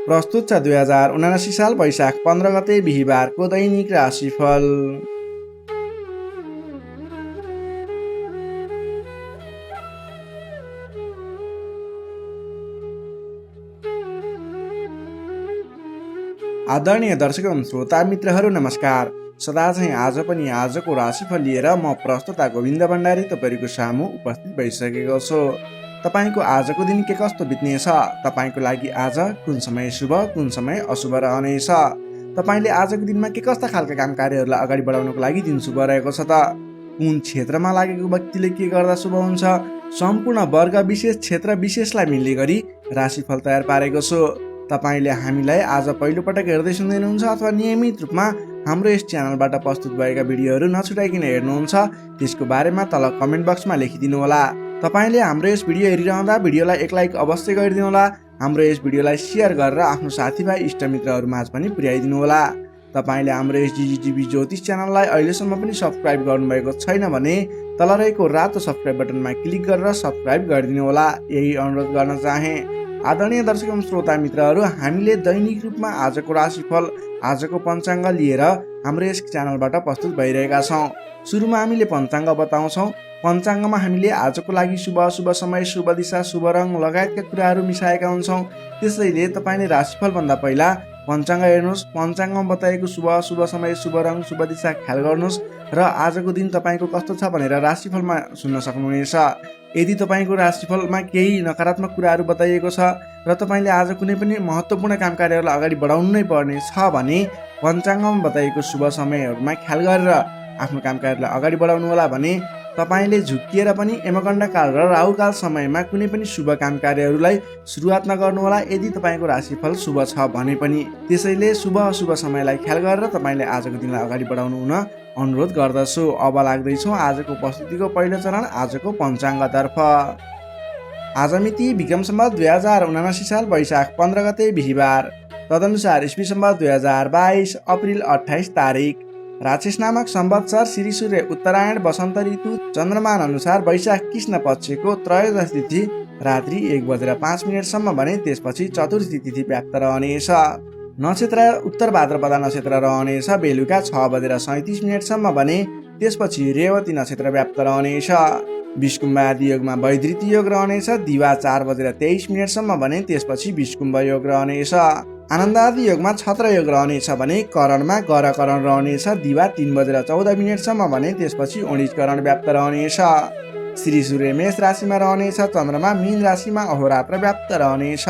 प्रस्तुत छ 2079 साल वैशाख 15 गते बिहीबारको दैनिक राशिफल। आदरणीय दर्शक एवं श्रोता मित्रहरू नमस्कार। सदा चाहिँ आज पनि आजको राशिफल लिएर म प्रस्तुता गोविन्द भण्डारी तपाईँको सामु उपस्थित भइसकेको छु। तपाईँको आजको दिन के कस्तो बित्नेछ, तपाईँको लागि आज कुन समय शुभ कुन समय अशुभ रहनेछ, तपाईँले आजको दिनमा के कस्ता खालका काम कार्यहरूलाई अगाडि बढाउनको लागि दिन शुभ रहेको छ त, कुन क्षेत्रमा लागेको व्यक्तिले के गर्दा शुभ हुन्छ, सम्पूर्ण वर्ग विशेष क्षेत्र विशेषलाई मिल्ने गरी राशिफल तयार पारेको छु। तपाईँले हामीलाई आज पहिलोपटक हेर्दै सुन्दै हुनुहुन्छ अथवा नियमित रूपमा हाम्रो यस च्यानलबाट प्रस्तुत भएका भिडियोहरू नछुटाइकन हेर्नुहुन्छ, त्यसको बारेमा तल कमेन्ट बक्समा लेखिदिनु होला। तपाईँले हाम्रो यस भिडियो हेरिरहँदा भिडियोलाई एक लाइक अवश्य गरिदिनु होला। हाम्रो यस भिडियोलाई सेयर गरेर आफ्नो साथीभाइ इष्टमित्रहरू माझ पनि पुर्याइदिनु होला। तपाईँले हाम्रो यस जिजिटिभी ज्योतिष च्यानललाई अहिलेसम्म पनि सब्सक्राइब गर्नुभएको छैन भने तल रहेको रातो सब्सक्राइब बटनमा क्लिक गरेर सब्सक्राइब गरिदिनु होला, यही अनुरोध गर्न चाहे। आदरणीय दर्शक एवं श्रोता मित्रहरू, हामीले दैनिक रूपमा आजको राशिफल आजको पञ्चाङ्ग लिएर हाम्रो यस च्यानलबाट प्रस्तुत भइरहेका छौँ। सुरुमा हामीले पञ्चाङ्ग बताउँछौँ। पञ्चाङ्गमा हामीले आजको लागि शुभ अशुभ समय, शुभ दिशा, शुभ रङ लगायतका कुराहरू मिसाएका हुन्छौँ। त्यसैले तपाईँले राशिफलभन्दा पहिला पञ्चाङ्ग हेर्नुहोस्। पञ्चाङ्गमा बताएको शुभ अशुभ समय, शुभ रङ, शुभ दिशा ख्याल गर्नुहोस् र आजको दिन तपाईँको कस्तो छ भनेर राशिफलमा सुन्न सक्नुहुनेछ। यदि तपाईँको राशिफलमा केही नकारात्मक कुराहरू बताइएको छ र तपाईँले आज कुनै पनि महत्त्वपूर्ण काम कार्यहरूलाई अगाडि बढाउनु नै पर्ने छ भने पञ्चाङ्गमा बताइएको शुभ समयहरूमा ख्याल गरेर आफ्नो काम कार्यलाई अगाडि बढाउनु होला भने तपाईँले झुक्किएर पनि यमगण्ड काल र राहुकाल समयमा कुनै पनि शुभ काम कार्यहरूलाई सुरुवात नगर्नुहोला यदि तपाईँको राशिफल शुभ छ भने पनि। त्यसैले शुभ अशुभ समयलाई ख्याल गरेर तपाईँले आजको दिनलाई अगाडि बढाउनु हुन अनुरोध गर्दछु। अब लाग्दैछौँ आजको प्रस्तुतिको पहिलो चरण आजको पञ्चाङ्गतर्फ। आज मिति विक्रम सम्वत 2079 साल वैशाख 15 गते बिहीबार, तदनुसार इस्वी सम्वत 2022 अप्रिल 28 तारिक। राक्षस नामक संवत्सर श्री सूर्य उत्तरायण वसन्त ऋतु चन्द्रमान अनुसार वैशाख कृष्ण पक्षको त्रयोदशी तिथि रात्रि 1:05 भने त्यसपछि चतुर्थी तिथि व्याप्त रहनेछ। नक्षत्र उत्तर भाद्रपदा नक्षत्र रहनेछ बेलुका 6:37 भने त्यसपछि रेवती नक्षत्र व्याप्त रहनेछ। विषकुम्भ आदि योगमा वैधृति योग रहनेछ दिवा 4:23 भने त्यसपछि विषकुम्भ योग रहनेछ। आनन्द आदि योगमा छत्र योग रहनेछ भने करणमा गरकरण रहनेछ दिवा 3:14 भने त्यसपछि ओणिजकरण व्याप्त रहनेछ। श्री सूर्य मेष राशिमा रहनेछ, चन्द्रमा मीन राशिमा अहोरात्र व्याप्त रहनेछ।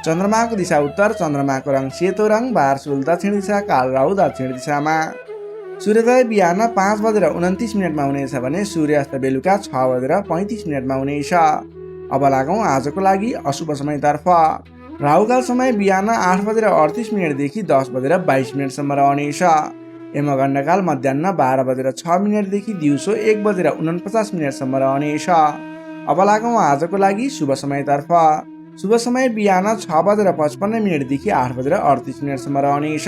चन्द्रमाको दिशा उत्तर, चन्द्रमाको रङ सेतो रङ, बारसुल दक्षिण दिशा, कालराहु दक्षिण दिशामा। सूर्योदय बिहान 5:29 हुनेछ भने सूर्यास्त बेलुका 6:35 हुनेछ। अब लागौँ आजको लागि अशुभ समयतर्फ। राहुकाल समय बिहान 8:38 देखि 10:22 रहनेछ। यमगण्डकाल मध्याह्न 12:06 देखि दिउँसो 1:49 रहनेछ। अब लागौँ आजको लागि शुभ समयतर्फ। शुभ समय बिहान 6:55 देखि 8:38 रहनेछ।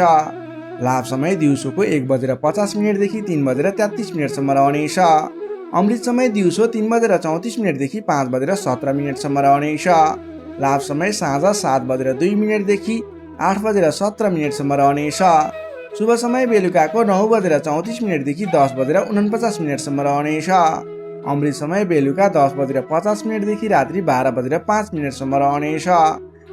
लाभ समय दिउँसोको 1:50 देखि 3:33 रहनेछ। अमृत समय दिउँसो 3:34 देखि 5:17 रहनेछ। लाभ समय साँझ 7:02 देखि 8:17 रहनेछ। शुभ समय बेलुकाको 9:34 देखि 10:49 रहनेछ। अमृत समय बेलुका 10:50 देखि रात्रि 12:05 रहनेछ।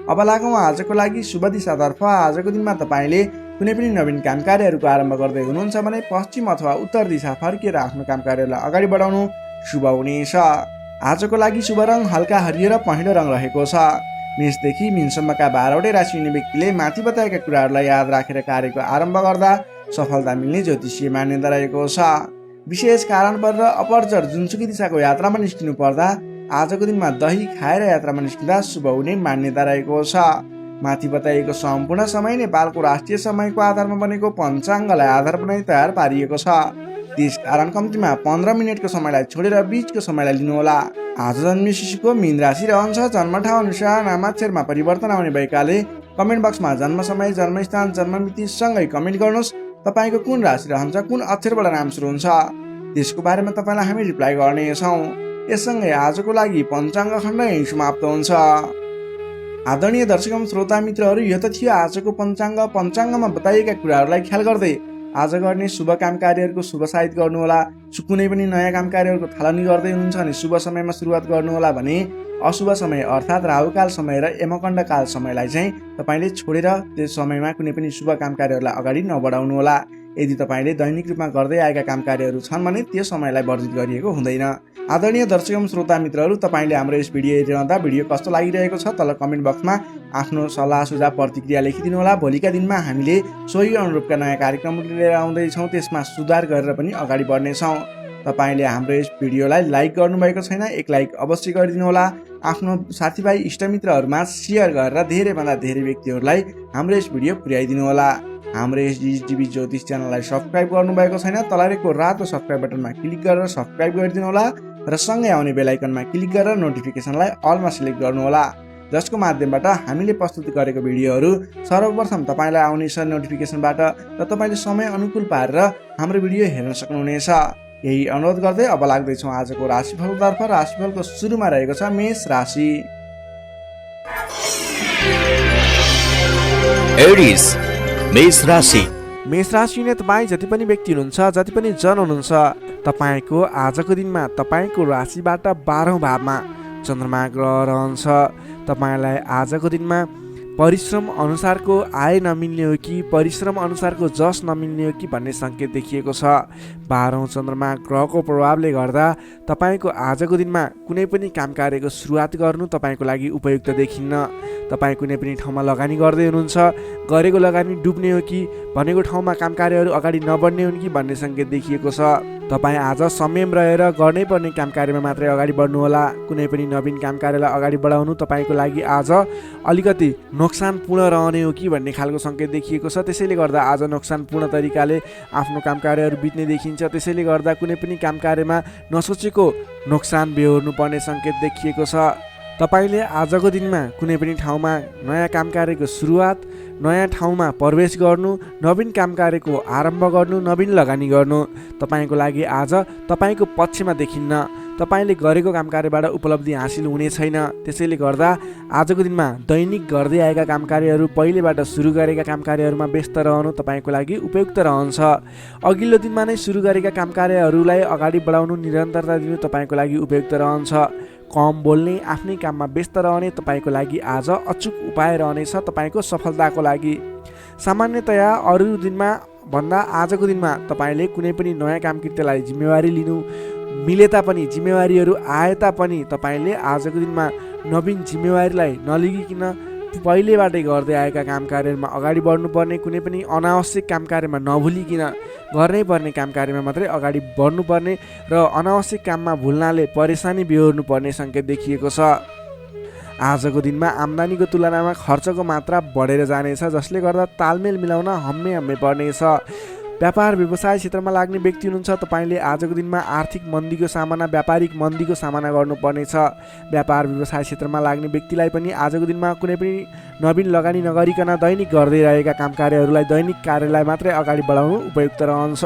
अब लागौँ आजको लागि शुभ दिशातर्फ। आजको दिनमा तपाईँले कुनै पनि नवीन काम कार्यहरूको आरम्भ गर्दै हुनुहुन्छ भने पश्चिम अथवा उत्तर दिशा फर्किएर आफ्नो काम कार्यलाई अगाडि बढाउनु शुभ हुनेछ। आजको लागि शुभ रङ हल्का हरियो र पहेँलो रङ रहेको छ। मेषदेखि मीनसम्मका 12वटै राशि हुने व्यक्तिले माथि बताएका कुराहरूलाई याद राखेर कार्यको आरम्भ गर्दा सफलता मिल्ने ज्योतिषीय मान्यता रहेको छ। विशेष कारण परेर अपरचर जुनसुकै दिशाको यात्रामा निस्किनु पर्दा आजको दिनमा दही खाएर यात्रामा निस्किँदा शुभ हुने मान्यता रहेको छ। माथि बताइएको सम्पूर्ण समय नेपालको राष्ट्रिय समयको आधारमा बनेको पञ्चाङ्गलाई आधार बनाई तयार पारिएको छ। त्यसकारण कम्तीमा 15 मिनटको समयलाई छोडेर बीचको समयलाई लिनुहोला। आज जन्मिए शिशुको मीन राशि रहन्छ। जन्म ठाउँ अनुसार नामाक्षरमा परिवर्तन आउने भएकाले कमेन्ट बक्समा जन्म समय, जन्मस्थान, जन्ममिति सँगै कमेन्ट गर्नुहोस्। तपाईँको कुन राशि रहन्छ, कुन अक्षरबाट नाम सुरु हुन्छ, त्यसको बारेमा तपाईँलाई हामी रिप्लाई गर्नेछौँ। यससँगै आजको लागि पञ्चाङ्ग खण्ड यही समाप्त हुन्छ। आदरणीय दर्शक एवं श्रोता मित्रहरू, यो त थियो आजको पञ्चाङ्ग। पञ्चाङ्गमा बताइएका कुराहरूलाई ख्याल गर्दै आज गर्ने शुभ काम कार्यहरूको शुभ साइत गर्नुहोला। कुनै पनि नयाँ काम कार्यहरूको थालनी गर्दै हुनुहुन्छ भने शुभ समयमा सुरुवात गर्नुहोला भने अशुभ समय अर्थात् राहुकाल समय र यमकण्ड काल समयलाई चाहिँ तपाईँले छोडेर त्यस समयमा कुनै पनि शुभ काम कार्यहरूलाई अगाडि नबढाउनुहोला। यदि तपाईँले दैनिक रूपमा गर्दै आएका काम कार्यहरू छन् भने त्यो समयलाई वर्जित गरिएको हुँदैन। आदरणीय दर्शक एवं श्रोता मित्रहरू, तपाईँले हाम्रो यस भिडियो हेरिरहँदा भिडियो कस्तो लागिरहेको छ तल कमेन्ट बक्समा आफ्नो सल्लाह सुझाव प्रतिक्रिया लेखिदिनुहोला। भोलिका दिनमा हामीले सोही अनुरूपका नयाँ कार्यक्रमहरू लिएर आउँदैछौँ, त्यसमा सुधार गरेर पनि अगाडि बढ्नेछौँ। तपाईँले हाम्रो यस भिडियोलाई लाइक गर्नुभएको छैन, एक लाइक अवश्य गरिदिनुहोला। आफ्नो साथीभाइ इष्टमित्रहरूमा सेयर गरेर धेरैभन्दा धेरै व्यक्तिहरूलाई हाम्रो यस भिडियो पुर्याइदिनुहोला। हाम्रो यस डिजिटिभी ज्योतिष च्यानललाई सब्सक्राइब गर्नुभएको छैन, तलको रातो सब्सक्राइब बटनमा क्लिक गरेर सब्सक्राइब गरिदिनुहोला र सँगै आउने बेल आइकनमा क्लिक गरेर नोटिफिकेसनलाई अलमा सिलेक्ट गर्नुहोला, जसको माध्यमबाट हामीले प्रस्तुत गरेको भिडियोहरू सर्वप्रथम तपाईँलाई आउनेछ नोटिफिकेसनबाट र तपाईँले समय अनुकूल पारेर हाम्रो भिडियो हेर्न सक्नुहुनेछ। यही अनुरोध गर्दै अब लाग्दैछौँ आजको राशिफलतर्फ। राशिफलको सुरुमा रहेको छ मेष राशि। मेष राशिले तपाईँ जति पनि व्यक्ति हुनुहुन्छ, जति पनि जन हुनुहुन्छ, तपाईँको आजको दिनमा तपाईँको राशिबाट 12औं भावमा चन्द्रमा ग्रह रहन्छ। तपाईँलाई आजको दिनमा परिश्रम अनुसारको आय नमिल्ने हो कि परिश्रम अनुसारको जस नमिल्ने हो कि भन्ने सङ्केत देखिएको छ। 12औं चन्द्रमा ग्रहको प्रभावले गर्दा तपाईँको आजको दिनमा कुनै पनि काम कार्यको सुरुवात गर्नु तपाईँको लागि उपयुक्त देखिन्न। तपाईँ कुनै पनि ठाउँमा लगानी गर्दै हुनुहुन्छ, गरेको लगानी डुब्ने हो कि भनेको ठाउँमा काम कार्यहरू अगाडि नबढ्ने हुन् कि भन्ने सङ्केत देखिएको छ। तपाईँ आज संयम रहेर गर्नै पर्ने काम कार्यमा मात्रै अगाडि बढ्नुहोला। कुनै पनि नवीन काम कार्यलाई अगाडि बढाउनु तपाईँको लागि आज अलिकति नोक्सानपूर्ण रहने हो कि भन्ने खालको सङ्केत देखिएको छ। त्यसैले गर्दा आज नोक्सानपूर्ण तरिकाले आफ्नो काम कार्यहरू बित्ने देखिन्छ। त्यसैले गर्दा कुनै पनि काम कार्यमा नसोचेको नोक्सान बेहोर्नु पर्ने सङ्केत देखिएको छ। तपाईँले आजको दिनमा कुनै पनि ठाउँमा नयाँ काम कार्यको सुरुवात, नयाँ ठाउँमा प्रवेश गर्नु, नवीन काम कार्यको आरम्भ गर्नु, नवीन लगानी गर्नु तपाईँको लागि आज तपाईँको पक्षमा देखिन्न। तपाईँले गरेको काम कार्यबाट उपलब्धि हासिल हुने छैन। त्यसैले गर्दा आजको दिनमा दैनिक गर्दै आएका काम कार्यहरू, पहिलेबाट सुरु गरेका काम कार्यहरूमा व्यस्त रहनु तपाईँको लागि उपयुक्त रहन्छ। अघिल्लो दिनमा नै सुरु गरेका काम कार्यहरूलाई अगाडि बढाउनु, निरन्तरता दिनु तपाईँको लागि उपयुक्त रहन्छ। कम बोल्ने, आफ्नै काममा व्यस्त रहने तपाईँको लागि आज अचुक उपाय रहनेछ तपाईँको सफलताको लागि। सामान्यतया अरू दिनमा भन्दा आजको दिनमा तपाईँले कुनै पनि नयाँ काम कृत्यलाई जिम्मेवारी लिनु मिले तापनि, जिम्मेवारीहरू आए तापनि तपाईँले आजको दिनमा नवीन जिम्मेवारीलाई नलिगिकन पहिलेबाटै गर्दै आएका काम कार्यमा अगाडि बढ्नुपर्ने, कुनै पनि अनावश्यक काम कार्यमा नभुलिकन गर्नै पर्ने काम कार्यमा मात्रै अगाडि बढ्नुपर्ने र अनावश्यक काममा भुल्नाले परेशानी बेहोर्नु पर्ने सङ्केत देखिएको छ। आजको दिनमा आम्दानीको तुलनामा खर्चको मात्रा बढेर जानेछ, जसले गर्दा तालमेल मिलाउन हम्मे पर्नेछ। व्यापार व्यवसाय क्षेत्रमा लाग्ने व्यक्ति हुनुहुन्छ, तपाईँले आजको दिनमा आर्थिक मन्दीको सामना, व्यापारिक मन्दीको सामना गर्नुपर्नेछ। व्यापार व्यवसाय क्षेत्रमा लाग्ने व्यक्तिलाई पनि आजको दिनमा कुनै पनि नवीन लगानी नगरिकन दैनिक गर्दै रहेका काम कार्यहरूलाई, दैनिक कार्यलाई मात्रै अगाडि बढाउनु उपयुक्त रहन्छ।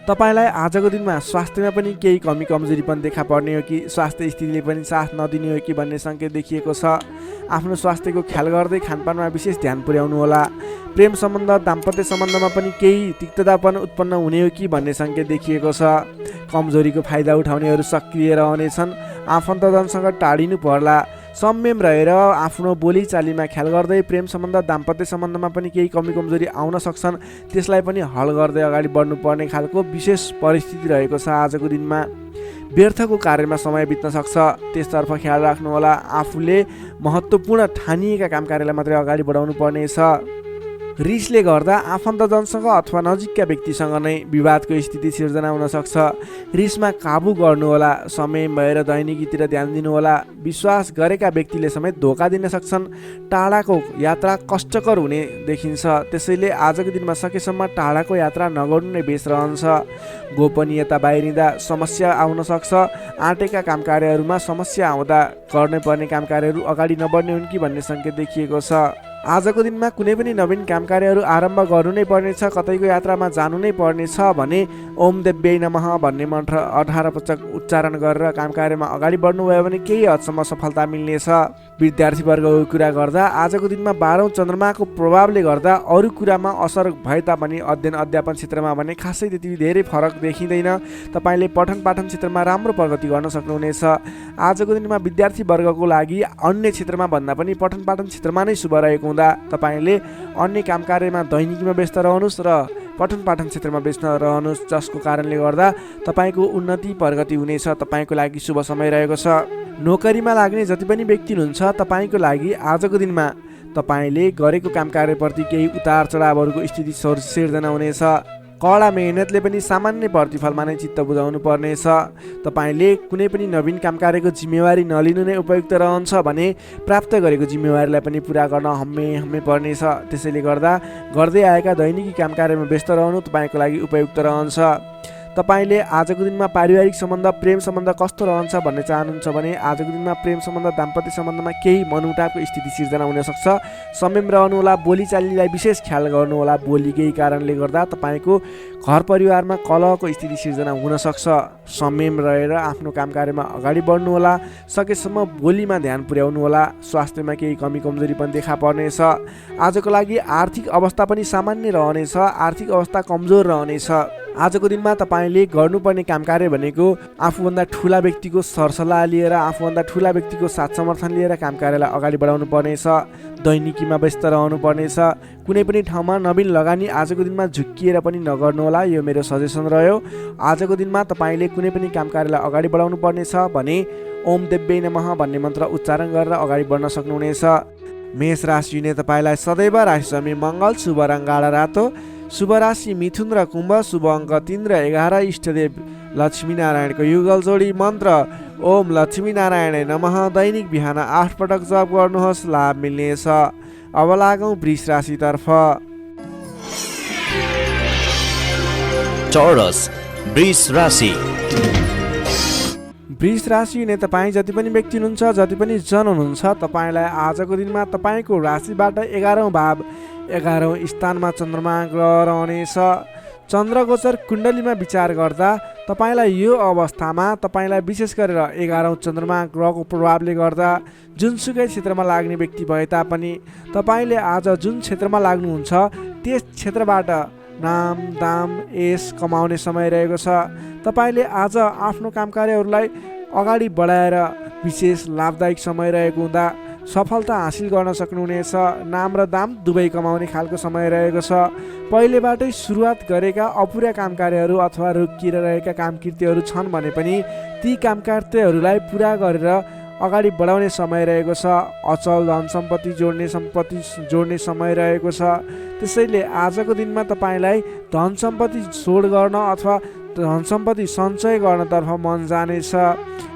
तपाईँलाई आजको दिनमा स्वास्थ्यमा पनि केही कमी कमजोरी पनि देखा पर्ने हो कि स्वास्थ्य स्थितिले पनि साथ नदिने हो कि भन्ने सङ्केत देखिएको छ। आफ्नो स्वास्थ्यको ख्याल गर्दै खानपानमा विशेष ध्यान पुर्याउनु होला। प्रेम सम्बन्ध, दाम्पत्य सम्बन्धमा पनि केही तिक्ततापन उत्पन्न हुने हो कि भन्ने सङ्केत देखिएको छ। कमजोरीको फाइदा उठाउनेहरू सक्रिय रहनेछन्। आफन्तजनसँग टाढिनु पर्ला। संयम रहेर आफ्नो बोलीचालीमा ख्याल गर्दै प्रेम सम्बन्ध, दाम्पत्य सम्बन्धमा पनि केही कमी कमजोरी आउन सक्छन्, त्यसलाई पनि हल गर्दै अगाडि बढ्नुपर्ने खालको विशेष परिस्थिति रहेको छ। आजको दिनमा व्यर्थको कार्यमा समय बित्न सक्छ, त्यसतर्फ ख्याल राख्नुहोला। आफूले महत्त्वपूर्ण ठानिएका काम कार्यलाई मात्रै अगाडि बढाउनु पर्नेछ। रिसले गर्दा आफन्तजनसँग अथवा नजिकका व्यक्तिसँग नै विवादको स्थिति सिर्जना हुन सक्छ। रिसमा काबु गर्नुहोला। समय भएर दैनिकीतिर ध्यान दिनुहोला। विश्वास गरेका व्यक्तिले समेत धोका दिन सक्छन्। टाढाको यात्रा कष्टकर हुने देखिन्छ, त्यसैले आजको दिनमा सकेसम्म टाढाको यात्रा नगर्नु नै बेस रहन्छ। गोपनीयता बाहिरिँदा समस्या आउन सक्छ। आँटेका काम कार्यहरूमा समस्या आउँदा गर्नै पर्ने काम कार्यहरू अगाडि नबढ्ने हुन् कि भन्ने सङ्केत देखिएको छ। आजको दिनमा कुनै पनि नवीन काम कार्यहरू आरम्भ गर्नु नै पर्नेछ, कतैको यात्रामा जानु नै पर्नेछ भने ओम देव्यै नमः भन्ने मन्त्र 18 पटक उच्चारण गरेर काम कार्यमा अगाडि बढ्नुभयो भने केही हदसम्म सफलता मिल्नेछ। विद्यार्थीवर्गको कुरा गर्दा आजको दिनमा 12औं चन्द्रमाको प्रभावले गर्दा अरू कुरामा असर भए तापनि अध्ययन अध्यापन क्षेत्रमा भने खासै त्यति धेरै फरक देखिँदैन। तपाईँले पठन पाठन क्षेत्रमा राम्रो प्रगति गर्न सक्नुहुनेछ। आजको दिनमा विद्यार्थीवर्गको लागि अन्य क्षेत्रमा भन्दा पनि पठन पाठन क्षेत्रमा नै शुभ रहेको हुँदा तपाईँले अन्य काम कार्यमा दैनिकीमा व्यस्त रहनुहोस् र पठन पाठन क्षेत्रमा व्यस्त रहनुहोस्, जसको कारणले गर्दा तपाईँको उन्नति प्रगति हुनेछ। तपाईँको लागि शुभ समय रहेको छ। नोकरीमा लाग्ने जति पनि व्यक्ति हुनुहुन्छ तपाईँको लागि आजको दिनमा तपाईँले गरेको काम कार्यप्रति केही उतार चढावहरूको स्थिति सिर्जना हुनेछ। कडा मेहनतले पनि सामान्य प्रतिफलमा नै चित्त बुझाउनु पर्नेछ। तपाईँले कुनै पनि नवीन काम कार्यको जिम्मेवारी नलिनु नै उपयुक्त रहन्छ भने प्राप्त गरेको जिम्मेवारीलाई पनि पुरा गर्न हम्मे पर्नेछ। त्यसैले गर्दा गर्दै आएका दैनिकी काम कार्यमा व्यस्त रहनु तपाईँको लागि उपयुक्त रहन्छ। तपाईँले आजको दिनमा पारिवारिक सम्बन्ध प्रेम सम्बन्ध कस्तो रहन्छ भन्ने चाहनुहुन्छ भने आजको दिनमा प्रेम सम्बन्ध दाम्पत्य सम्बन्धमा केही मनमुटावको स्थिति सिर्जना हुन सक्छ। संयम रहनुहोला, बोलीचालीलाई विशेष ख्याल गर्नुहोला। बोलीकै कारणले गर्दा तपाईँको घर परिवारमा कलहको स्थिति सिर्जना हुन सक्छ। संयम रहेर आफ्नो काम कार्यमा अगाडि बढ्नुहोला। सकेसम्म बोलीमा ध्यान पुर्याउनु होला। स्वास्थ्यमा केही कमी कमजोरी पनि देखा पर्नेछ। आजको लागि आर्थिक अवस्था पनि सामान्य रहनेछ, आर्थिक अवस्था कमजोर रहनेछ। आजको दिनमा तपाईँले गर्नुपर्ने काम कार्य भनेको आफूभन्दा ठुला व्यक्तिको सरसल्लाह लिएर, आफूभन्दा ठुला व्यक्तिको साथ समर्थन लिएर काम कार्यलाई अगाडि बढाउनु पर्नेछ। दैनिकीमा व्यस्त रहनु पर्नेछ। कुनै पनि ठाउँमा नवीन लगानी आजको दिनमा झुक्किएर पनि नगर्नुहोला, यो मेरो सजेसन रह्यो। आजको दिनमा तपाईँले कुनै पनि काम कार्यलाई अगाडि बढाउनु पर्नेछ भने ओम देव्यै नमः भन्ने मन्त्र उच्चारण गरेर अगाडि बढ्न सक्नुहुनेछ। मेष राशिले तपाईँलाई सदैव राशि स्वामी मङ्गल, शुभ रङ गाढा रातो, शुभ राशि मिथुन र कुम्भ, शुभ अङ्क 3 र 11, इष्टदेव लक्ष्मीनारायणको युगल जोडी मन्त्र ओम लक्ष्मीनारायण नमः दैनिक बिहान 8 पटक जप गर्नुहोस्, लाभ मिल्नेछ। अब लागौँ वृष राशितर्फ। Taurus, वृष राशि। वृष राशि हुने तपाईँ जति पनि व्यक्ति हुनुहुन्छ, जति पनि जन हुनुहुन्छ, तपाईँलाई आजको दिनमा तपाईँको राशिबाट 11औं भाव 11औं स्थानमा चन्द्रमा ग्रह रहनेछ। चन्द्रगोचर कुण्डलीमा विचार गर्दा तपाईँलाई यो अवस्थामा तपाईँलाई विशेष गरेर 11औं चन्द्रमा ग्रहको प्रभावले गर्दा जुनसुकै क्षेत्रमा लाग्ने व्यक्ति भए तापनि तपाईँले आज जुन क्षेत्रमा लाग्नुहुन्छ त्यस क्षेत्रबाट नाम दाम यश कमाउने समय रहेको छ। तपाईँले आज आफ्नो काम कार्यहरूलाई अगाडि बढाएर विशेष लाभदायक समय रहेको हुँदा सफलता हासिल गर्न सक्नुहुनेछ। नाम र दाम दुवै कमाउने खालको समय रहेको छ। पहिलेबाटै सुरुवात गरेका अपुरा काम कार्यहरू अथवा रोकिएर रहेका कामकृत्यहरू छन् भने पनि ती कामकृत्यहरूलाई पुरा गरेर अगाडि बढाउने समय रहेको छ। अचल धन सम्पत्ति जोड्ने समय रहेको छ। त्यसैले आजको दिनमा तपाईँलाई धन सम्पत्ति जोड गर्न अथवा धन सम्पत्ति सञ्चय गर्नतर्फ मन जानेछ।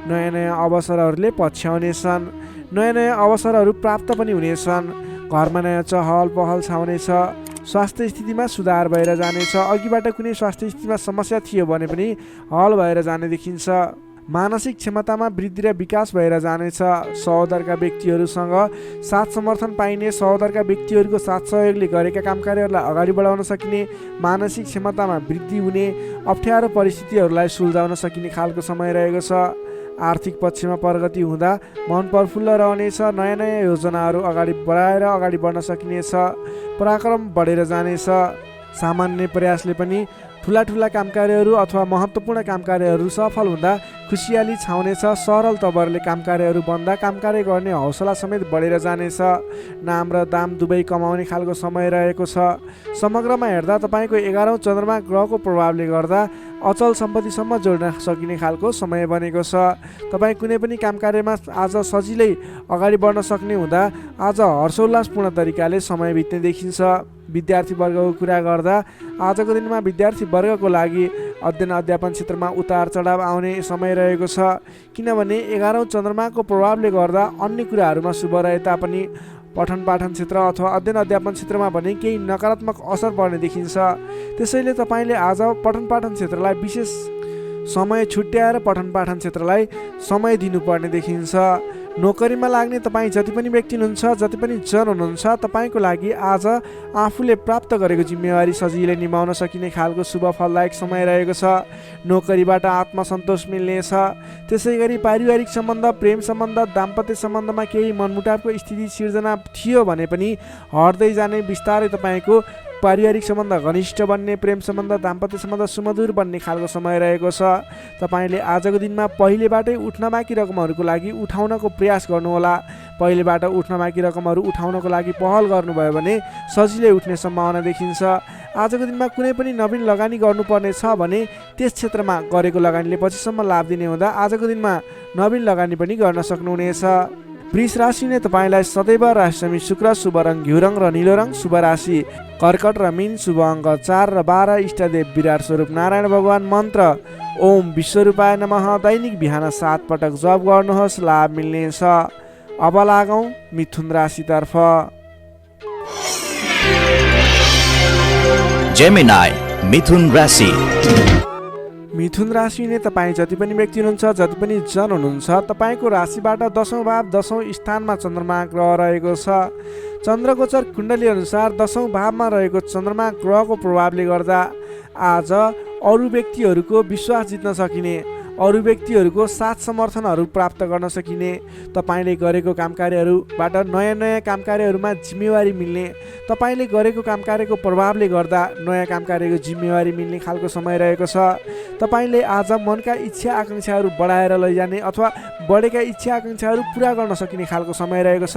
नयाँ नयाँ अवसरहरूले पछ्याउनेछन्। नयाँ नयाँ अवसरहरू प्राप्त पनि हुनेछन्। घरमा नयाँ चहल पहल छाउनेछ। स्वास्थ्य स्थितिमा सुधार भएर जानेछ। अघिबाट कुनै स्वास्थ्य स्थितिमा समस्या थियो भने पनि हल भएर जाने देखिन्छ। मानसिक क्षमतामा वृद्धि र विकास भएर जानेछ। सहोदरका व्यक्तिहरूसँग साथ समर्थन पाइने, सहोदरका व्यक्तिहरूको साथ सहयोगले गरेका काम कार्यहरूलाई अगाडि बढाउन सकिने, मानसिक क्षमतामा वृद्धि हुने, अप्ठ्यारो परिस्थितिहरूलाई सुल्झाउन सकिने खालको समय रहेको छ। आर्थिक पक्षमा प्रगति हुँदा मन प्रफुल्ल रहनेछ। नयाँ नयाँ योजनाहरू अगाडि बढाएर अगाडि बढ्न सकिनेछ। पराक्रम बढेर जानेछ। सामान्य प्रयासले पनि ठुला ठुला काम कार्यहरू अथवा महत्त्वपूर्ण काम कार्यहरू सफल हुँदा खुसियाली छाउनेछ। सरल तवरले काम कार्यहरू बन्दा काम कार्य गर्ने हौसला समेत बढेर जानेछ। नाम र दाम दुवै कमाउने खालको समय रहेको छ। समग्रमा हेर्दा तपाईँको 11औं चन्द्रमा ग्रहको प्रभावले गर्दा अचल सम्पत्तिसम्म जोड्न सकिने खालको समय बनेको छ। तपाईँ कुनै पनि काम कार्यमा आज सजिलै अगाडि बढ्न सक्ने हुँदा आज हर्षोल्लासपूर्ण तरिकाले समय बित्ने देखिन्छ। विद्यार्थी वर्गको कुरा गर्दा आजको दिनमा विद्यार्थी वर्गको लागि अध्ययन अध्यापन क्षेत्रमा उतार चढाव आउने समय रहेको छ। किनभने 11औं चन्द्रमाको प्रभावले गर्दा अन्य कुराहरूमा शुभ रहे तापनि पठन पाठन क्षेत्र अथवा अध्ययन अध्यापन क्षेत्रमा भने केही नकारात्मक असर पर्ने देखिन्छ। त्यसैले तपाईँले आज पठन पाठन क्षेत्रलाई विशेष समय छुट्याएर पठन पाठन क्षेत्रलाई समय दिनुपर्ने देखिन्छ। नोकरीमा लाग्ने तपाईँ जति पनि व्यक्ति हुनुहुन्छ, जति पनि जन हुनुहुन्छ, तपाईँको लागि आज आफूले प्राप्त गरेको जिम्मेवारी सजिलै निभाउन सकिने खालको शुभ फलदायक समय रहेको छ। नोकरीबाट आत्मसन्तोष मिल्नेछ। त्यसै गरी पारिवारिक सम्बन्ध, प्रेम सम्बन्ध, दाम्पत्य सम्बन्धमा केही मनमुटावको स्थिति सिर्जना थियो भने पनि हट्दै जाने, बिस्तारै तपाईँको पारिवारिक सम्बन्ध घनिष्ठ बन्ने, प्रेम सम्बन्ध, दाम्पत्य सम्बन्ध सुमधुर बन्ने खालको समय रहेको छ। तपाईँले आजको दिनमा पहिलेबाटै उठ्न बाँकी रकमहरूको लागि उठाउनको प्रयास गर्नुहोला। पहिलेबाट उठ्न बाँकी रकमहरू उठाउनको लागि पहल गर्नुभयो भने सजिलै उठ्ने सम्भावना देखिन्छ। आजको दिनमा कुनै पनि नवीन लगानी गर्नुपर्ने छ भने त्यस क्षेत्रमा गरेको लगानीले पछिसम्म लाभ दिने हुँदा आजको दिनमा नवीन लगानी पनि गर्न सक्नुहुनेछ। वृष राशि नै तपाईँलाई सदैव राशिसमी शुक्र, शुभ रङ घिउ रङ र निलो रङ, शुभ राशि कर्कट र मीन, शुभ अङ्क 4 र 12, इष्टदेव विराट स्वरूप नारायण भगवान, मन्त्र ओम विश्वरूपाय नमः। दैनिक बिहान 7 पटक जप गर्नुहोस्, लाभ मिल्नेछ। अब लागौँ मिथुन राशितर्फ। जेमिनाई मिथुन राशि। मिथुन राशि नै तपाईँ जति पनि व्यक्ति हुनुहुन्छ, जति पनि जन हुनुहुन्छ, तपाईँको राशिबाट 10औं भाव 10औं स्थानमा चन्द्रमा ग्रह रहेको छ। चन्द्रगोचर कुण्डली अनुसार 10औं भावमा रहेको चन्द्रमा ग्रहको प्रभावले गर्दा आज अरू व्यक्तिहरूको विश्वास जित्न सकिने, अरू व्यक्तिहरूको साथ समर्थनहरू प्राप्त गर्न सकिने, तपाईँले गरेको कामकार्यहरूबाट नयाँ नयाँ कामकार्यहरूमा जिम्मेवारी मिल्ने, तपाईँले गरेको कामकार्यको प्रभावले गर्दा नयाँ कामकार्यको जिम्मेवारी मिल्ने खालको समय रहेको छ। तपाईँले आज मनका इच्छा आकाङ्क्षाहरू बढाएर लैजाने अथवा बढेका इच्छा आकाङ्क्षाहरू पुरा गर्न सकिने खालको समय रहेको छ।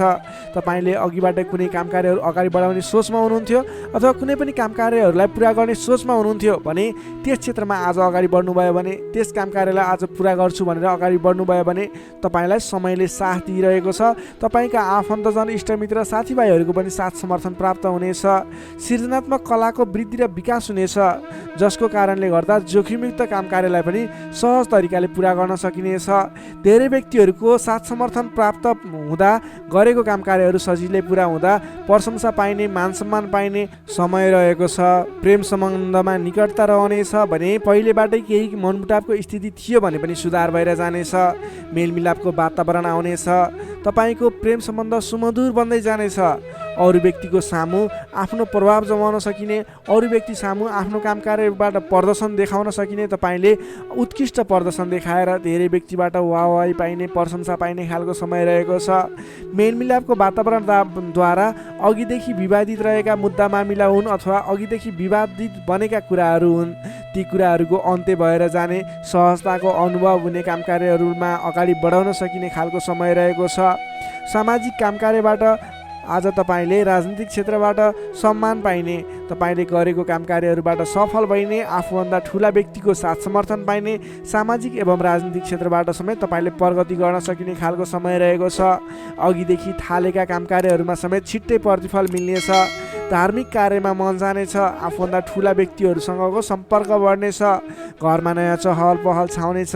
तपाईँले अघिबाट कुनै कामकार्यहरू अगाडि बढाउने सोचमा हुनुहुन्थ्यो अथवा कुनै पनि कामकार्यहरूलाई पुरा गर्ने सोचमा हुनुहुन्थ्यो भने त्यस क्षेत्रमा आज अगाडि बढ्नुभयो भने, त्यस कामकार्यलाई आज पुरा गर्छु भनेर अगाडि बढ्नुभयो भने तपाईँलाई समयले साथ दिइरहेको छ। तपाईँका आफन्तजन, इष्टमित्र, साथीभाइहरूको पनि साथ समर्थन प्राप्त हुनेछ। सृजनात्मक कलाको वृद्धि र विकास हुनेछ, जसको कारणले गर्दा जोखिमयुक्त कामकार्यलाई पनि सहज तरिकाले पुरा गर्न सकिनेछ। धेरै व्यक्तिहरूको साथ समर्थन प्राप्त हुँदा गरेको कामकार्यहरू सजिलै पुरा हुँदा प्रशंसा पाइने, मान सम्मान पाइने समय रहेको छ। प्रेम सम्बन्धमा निकटता रहनेछ भने पहिलेबाटै केही मनमुटावको स्थिति थियो भने पनि सुधार भएर जानेछ। मेलमिलापको वातावरण आउनेछ। तपाईँको प्रेम सम्बन्ध सुमधुर बन्दै जानेछ। अरू व्यक्तिको सामु आफ्नो प्रभाव जमाउन सकिने, अरू व्यक्ति सामु आफ्नो कामकार्यबाट प्रदर्शन देखाउन सकिने, तपाईँले उत्कृष्ट प्रदर्शन देखाएर धेरै व्यक्तिबाट वाहवाही पाइने, प्रशंसा पाइने खालको समय रहेको छ। मेलमिलापको वातावरणद्वारा अघिदेखि विवादित रहेका मुद्दा मामिला हुन् अथवा अघिदेखि विवादित बनेका कुराहरू हुन्, ती कुराहरूको अन्त्य भएर जाने, सहजताको अनुभव हुने, कामकार्यहरूमा अगाडि बढाउन सकिने खालको समय रहेको छ। सामाजिक कामकार्यबाट आज तपाईँले राजनीतिक क्षेत्रबाट सम्मान पाइने, तपाईँले गरेको कामकार्यहरूबाट सफल भइने, आफूभन्दा ठुला व्यक्तिको साथ समर्थन पाइने, सामाजिक एवं राजनीतिक क्षेत्रबाट समेत तपाईँले प्रगति गर्न सकिने खालको समय रहेको छ। अघिदेखि थालेका कामकार्यहरूमा समेत छिट्टै प्रतिफल मिल्नेछ। धार्मिक कार्यमा मन जानेछ। आफूभन्दा ठुला व्यक्तिहरूसँगको सम्पर्क बढ्नेछ। घरमा नयाँ चहल पहल छाउनेछ।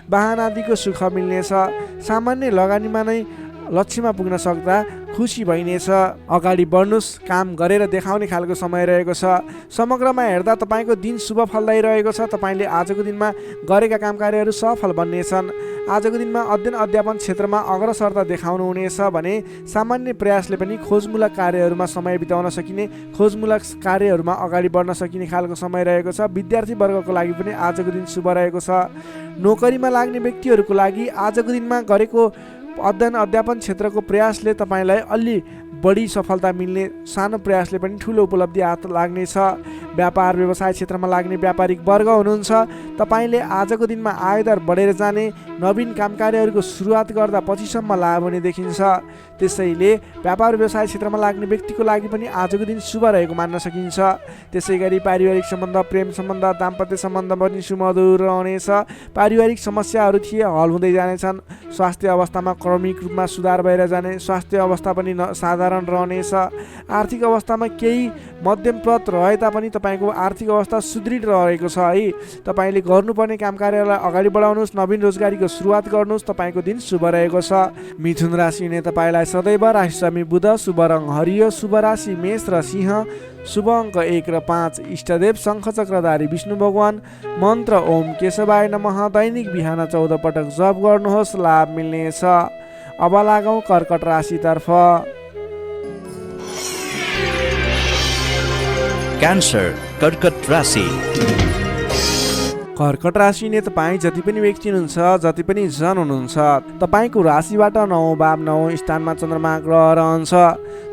वाहन आदिको सुख मिल्नेछ। सामान्य लगानीमा नै लक्ष्यमा पुग्न सक्दा खुसी भइनेछ। अगाडि बढ्नुहोस्, काम गरेर देखाउने खालको समय रहेको छ। समग्रमा हेर्दा तपाईँको दिन शुभ फलदायी रहेको छ। तपाईँले आजको दिनमा गरेका कामकार्यहरू सफल बन्नेछन्। आजको दिनमा अध्ययन अध्यापन क्षेत्रमा अग्रसरता देखाउनु हुनेछ भने सामान्य प्रयासले पनि खोजमूलक कार्यहरूमा समय बिताउन सकिने, खोजमूलक कार्यहरूमा अगाडि बढ्न सकिने खालको समय रहेको छ। विद्यार्थी वर्गको लागि पनि आजको दिन शुभ रहेको छ। नोकरीमा लाग्ने व्यक्तिहरूको लागि आजको दिनमा गरेको अध्ययन अध्यापन क्षेत्रको प्रयासले तपाईँलाई अलि बढी सफलता मिल्ने, सानो प्रयासले पनि ठुलो उपलब्धि हात लाग्नेछ। व्यापार व्यवसाय क्षेत्रमा लाग्ने व्यापारिक वर्ग हुनुहुन्छ, तपाईँले आजको दिनमा आयदर बढेर जाने, नवीन कामकार्यहरूको सुरुवात गर्दा पछिसम्म लाभ हुने देखिन्छ। त्यसैले व्यापार व्यवसाय क्षेत्रमा लाग्ने व्यक्तिको लागि पनि आजको दिन शुभ रहेको मान्न सकिन्छ। त्यसै गरी पारिवारिक सम्बन्ध, प्रेम सम्बन्ध, दाम्पत्य सम्बन्ध पनि सुमधुर रहनेछ। पारिवारिक समस्याहरू थिए हल हुँदै जानेछन्। स्वास्थ्य अवस्थामा क्रमिक रूपमा सुधार भएर जाने, स्वास्थ्य अवस्था पनि साधारण रहनेछ। आर्थिक अवस्थामा केही मध्यमप्रद रहे तापनि तपाईँको आर्थिक अवस्था सुदृढ रहेको छ है। तपाईँले गर्नुपर्ने कामकार्यलाई अगाडि बढाउनुहोस्, नवीन रोजगारीको सुरुवात गर्नुहोस्। तपाईँको दिन शुभ रहेको छ। मिथुन राशि नै तपाईँलाई सदैव राशिस्वामी बुध, शुभ रङ हरियो, शुभ राशि मेष र सिंह, शुभ अङ्क 1 र 5, इष्टदेव शङ्खचक्रधारी विष्णु भगवान, मन्त्र ओम केशवाय नमः। दैनिक बिहान 14 पटक जप गर्नुहोस्, लाभ मिल्नेछ। अब लागौँ कर्कट राशितर्फ। क्यान्सर कर्कट राशि। कर्कट राशि नै तपाईँ जति पनि व्यक्ति हुनुहुन्छ, जति पनि जन हुनुहुन्छ, तपाईँको राशिबाट 9 भाव 9 स्थानमा चन्द्रमा ग्रह रहन्छ,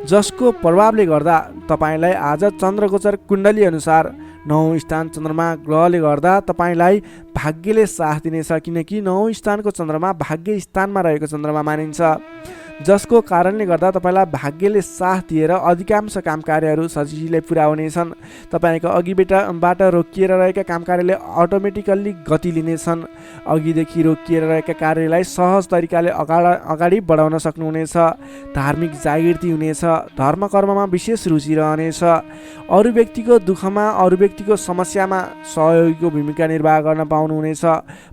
जसको प्रभावले गर्दा तपाईँलाई आज चन्द्रगोचर कुण्डली अनुसार 9 स्थान चन्द्रमा ग्रहले गर्दा तपाईँलाई भाग्यले साथ दिनेछ, किनकि 9 स्थानको चन्द्रमा भाग्य स्थानमा रहेको चन्द्रमा मानिन्छ, जसको कारणले गर्दा तपाईँलाई भाग्यले साथ दिएर अधिकांश काम कार्यहरू सजिलै पुरा हुनेछन्। तपाईँको अघिबाट रोकिएर रहेका काम कार्यले अटोमेटिकल्ली गति लिनेछन्। अघिदेखि रोकिएर रहेका कार्यलाई सहज तरिकाले अगाडि बढाउन सक्नुहुनेछ। धार्मिक जागृति हुनेछ। धर्म कर्ममा विशेष रुचि रहनेछ। अरू व्यक्तिको दुःखमा, अरू व्यक्तिको समस्यामा सहयोगीको भूमिका निर्वाह गर्न पाउनुहुनेछ।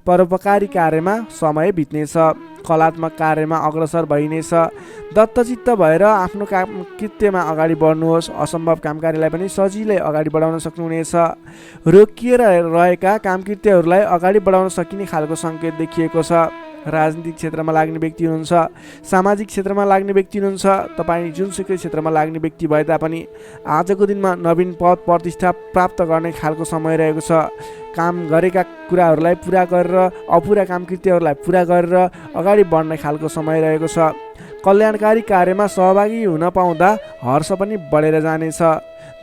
परोपकारी कार्यमा समय बित्नेछ। कलात्मक कार्यमा अग्रसर भइनेछ। दत्तचित्त भएर आफ्नो काम कृत्यमा अगाडि बढ्नुहोस्। असम्भव काम कार्यलाई पनि सजिलै अगाडि बढाउन सक्नुहुनेछ। रोकिएर रहेका कामकृत्यहरूलाई अगाडि बढाउन सकिने खालको सङ्केत देखिएको छ। राजनीतिक क्षेत्रमा लाग्ने व्यक्ति हुनुहुन्छ, सामाजिक क्षेत्रमा लाग्ने व्यक्ति हुनुहुन्छ, तपाईँ जुनसुकै क्षेत्रमा लाग्ने व्यक्ति भए तापनि आजको दिनमा नवीन पद प्रतिष्ठा प्राप्त गर्ने खालको समय रहेको छ। काम गरेका कुराहरूलाई पुरा गरेर अपुरा कामकृत्यहरूलाई पुरा गरेर अगाडि बढ्ने खालको समय रहेको छ। कल्याणकारी कार्यमा सहभागी हुन पाउँदा हर्ष पनि बढेर जानेछ।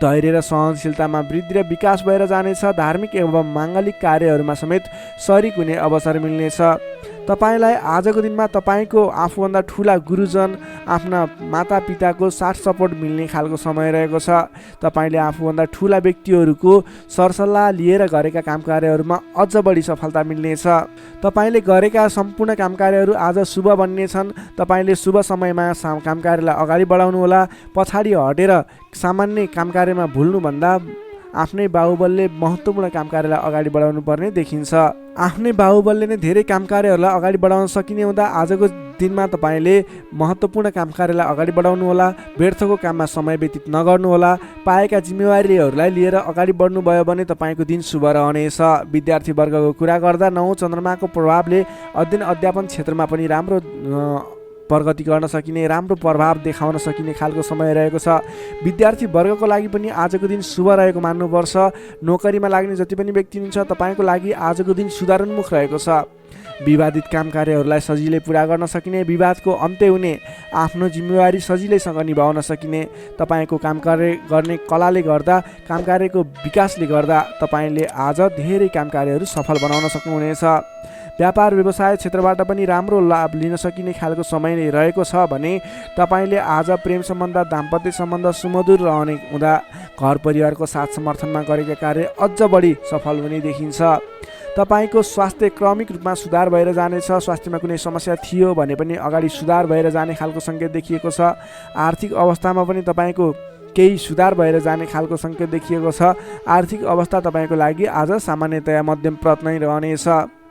धैर्य र सहनशीलतामा वृद्धि र विकास भएर जानेछ। धार्मिक एवं माङ्गलिक कार्यहरूमा समेत शरिक हुने अवसर मिल्नेछ। तपाईँलाई आजको दिनमा तपाईँको आफूभन्दा ठुला गुरुजन, आफ्ना मातापिताको साथ सपोर्ट मिल्ने खालको समय रहेको छ। तपाईँले आफूभन्दा ठुला व्यक्तिहरूको सरसल्लाह लिएर गरेका काम कार्यहरूमा अझ बढी सफलता मिल्नेछ। तपाईँले गरेका सम्पूर्ण काम कार्यहरू आज शुभ बन्नेछन्। तपाईँले शुभ समयमा काम कार्यलाई अगाडि बढाउनुहोला। पछाडि हटेर सामान्य काम कार्यमा भुल्नुभन्दा आफ्नै बाहुबलले महत्त्वपूर्ण काम कार्यलाई अगाडि बढाउनु पर्ने देखिन्छ। आफ्नै बाहुबलले नै धेरै काम कार्यहरूलाई अगाडि बढाउन सकिने हुँदा आजको दिनमा तपाईँले महत्त्वपूर्ण काम कार्यलाई अगाडि बढाउनुहोला। व्यर्थको काममा समय व्यतीत नगर्नुहोला। पाएका जिम्मेवारीहरूलाई लिएर अगाडि बढ्नुभयो भने तपाईँको दिन शुभ रहनेछ। विद्यार्थी वर्गको कुरा गर्दा 9 चन्द्रमाको प्रभावले अध्ययन अध्यापन क्षेत्रमा पनि राम्रो प्रगति गर्न सकिने, राम्रो प्रभाव देखाउन सकिने खालको समय रहेको छ। विद्यार्थी वर्गको लागि पनि आजको दिन शुभ रहेको मान्नुपर्छ। नोकरीमा लाग्ने जति पनि व्यक्ति हुनुहुन्छ, तपाईँको लागि आजको दिन सुधारोन्मुख रहेको छ। विवादित काम कार्यहरूलाई सजिलै पुरा गर्न सकिने, विवादको अन्त्य हुने, आफ्नो जिम्मेवारी सजिलैसँग निभाउन सकिने, तपाईँको काम कार्य गर्ने कलाले गर्दा, काम कार्यको विकासले गर्दा तपाईँले आज धेरै काम कार्यहरू सफल बनाउन सक्नुहुनेछ। व्यापार व्यवसाय क्षेत्रबाट पनि राम्रो लाभ लिन सकिने खालको समय नै रहेको छ भने तपाईँले आज प्रेम सम्बन्ध, दाम्पत्य सम्बन्ध सुमधुर रहने हुँदा घर परिवारको साथ समर्थनमा गरेका कार्य अझ बढी सफल हुने देखिन्छ। तपाईँको स्वास्थ्य क्रमिक रूपमा सुधार भएर जानेछ। स्वास्थ्यमा कुनै समस्या थियो भने पनि अगाडि सुधार भएर जाने खालको सङ्केत देखिएको छ। आर्थिक अवस्थामा पनि तपाईँको केही सुधार भएर जाने खालको सङ्केत देखिएको छ। आर्थिक अवस्था तपाईँको लागि आज सामान्यतया मध्यम प्रत नै रहनेछ।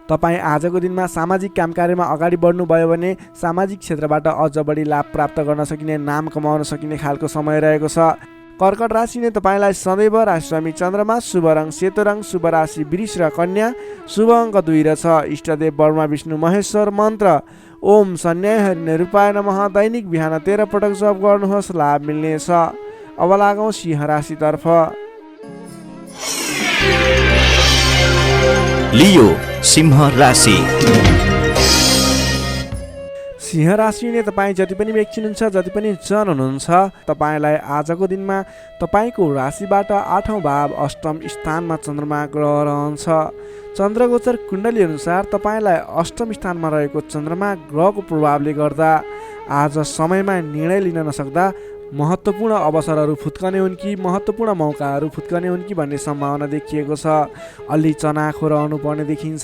तपाईँ आजको दिनमा सामाजिक काम कार्यमा अगाडि बढ्नुभयो भने सामाजिक क्षेत्रबाट अझ बढी लाभ प्राप्त गर्न सकिने, नाम कमाउन सकिने खालको समय रहेको छ। कर्कट राशि नै तपाईँलाई सदैव राशिस्वामी चन्द्रमा, शुभ रङ सेतो रङ, शुभ राशि वृष र कन्या, शुभ अङ्क 2 र 6। इष्टदेव ब्रह्मा विष्णु महेश्वर। मन्त्र ओम सन्याय हरिणे रूपाय नमः। दैनिक बिहान 13 पटक जप गर्नुहोस्, लाभ मिल्नेछ। अब लागौँ सिंह राशितर्फ। लियो सिंह राशि। सिंह राशि नै तपाईँ जति पनि व्यक्ति हुनुहुन्छ, जति पनि जन हुनुहुन्छ, तपाईँलाई आजको दिनमा तपाईँको राशिबाट 8औँ भाव 8म स्थानमा चन्द्रमा ग्रह रहन्छ। चन्द्रगोचर कुण्डली अनुसार तपाईँलाई 8म स्थानमा रहेको चन्द्रमा ग्रहको प्रभावले गर्दा आज समयमा निर्णय लिन नसक्दा महत्त्वपूर्ण अवसरहरू फुत्कने हुन् कि महत्त्वपूर्ण मौकाहरू फुत्कने हुन् कि भन्ने सम्भावना देखिएको छ। अलि चनाखो रहनुपर्ने देखिन्छ।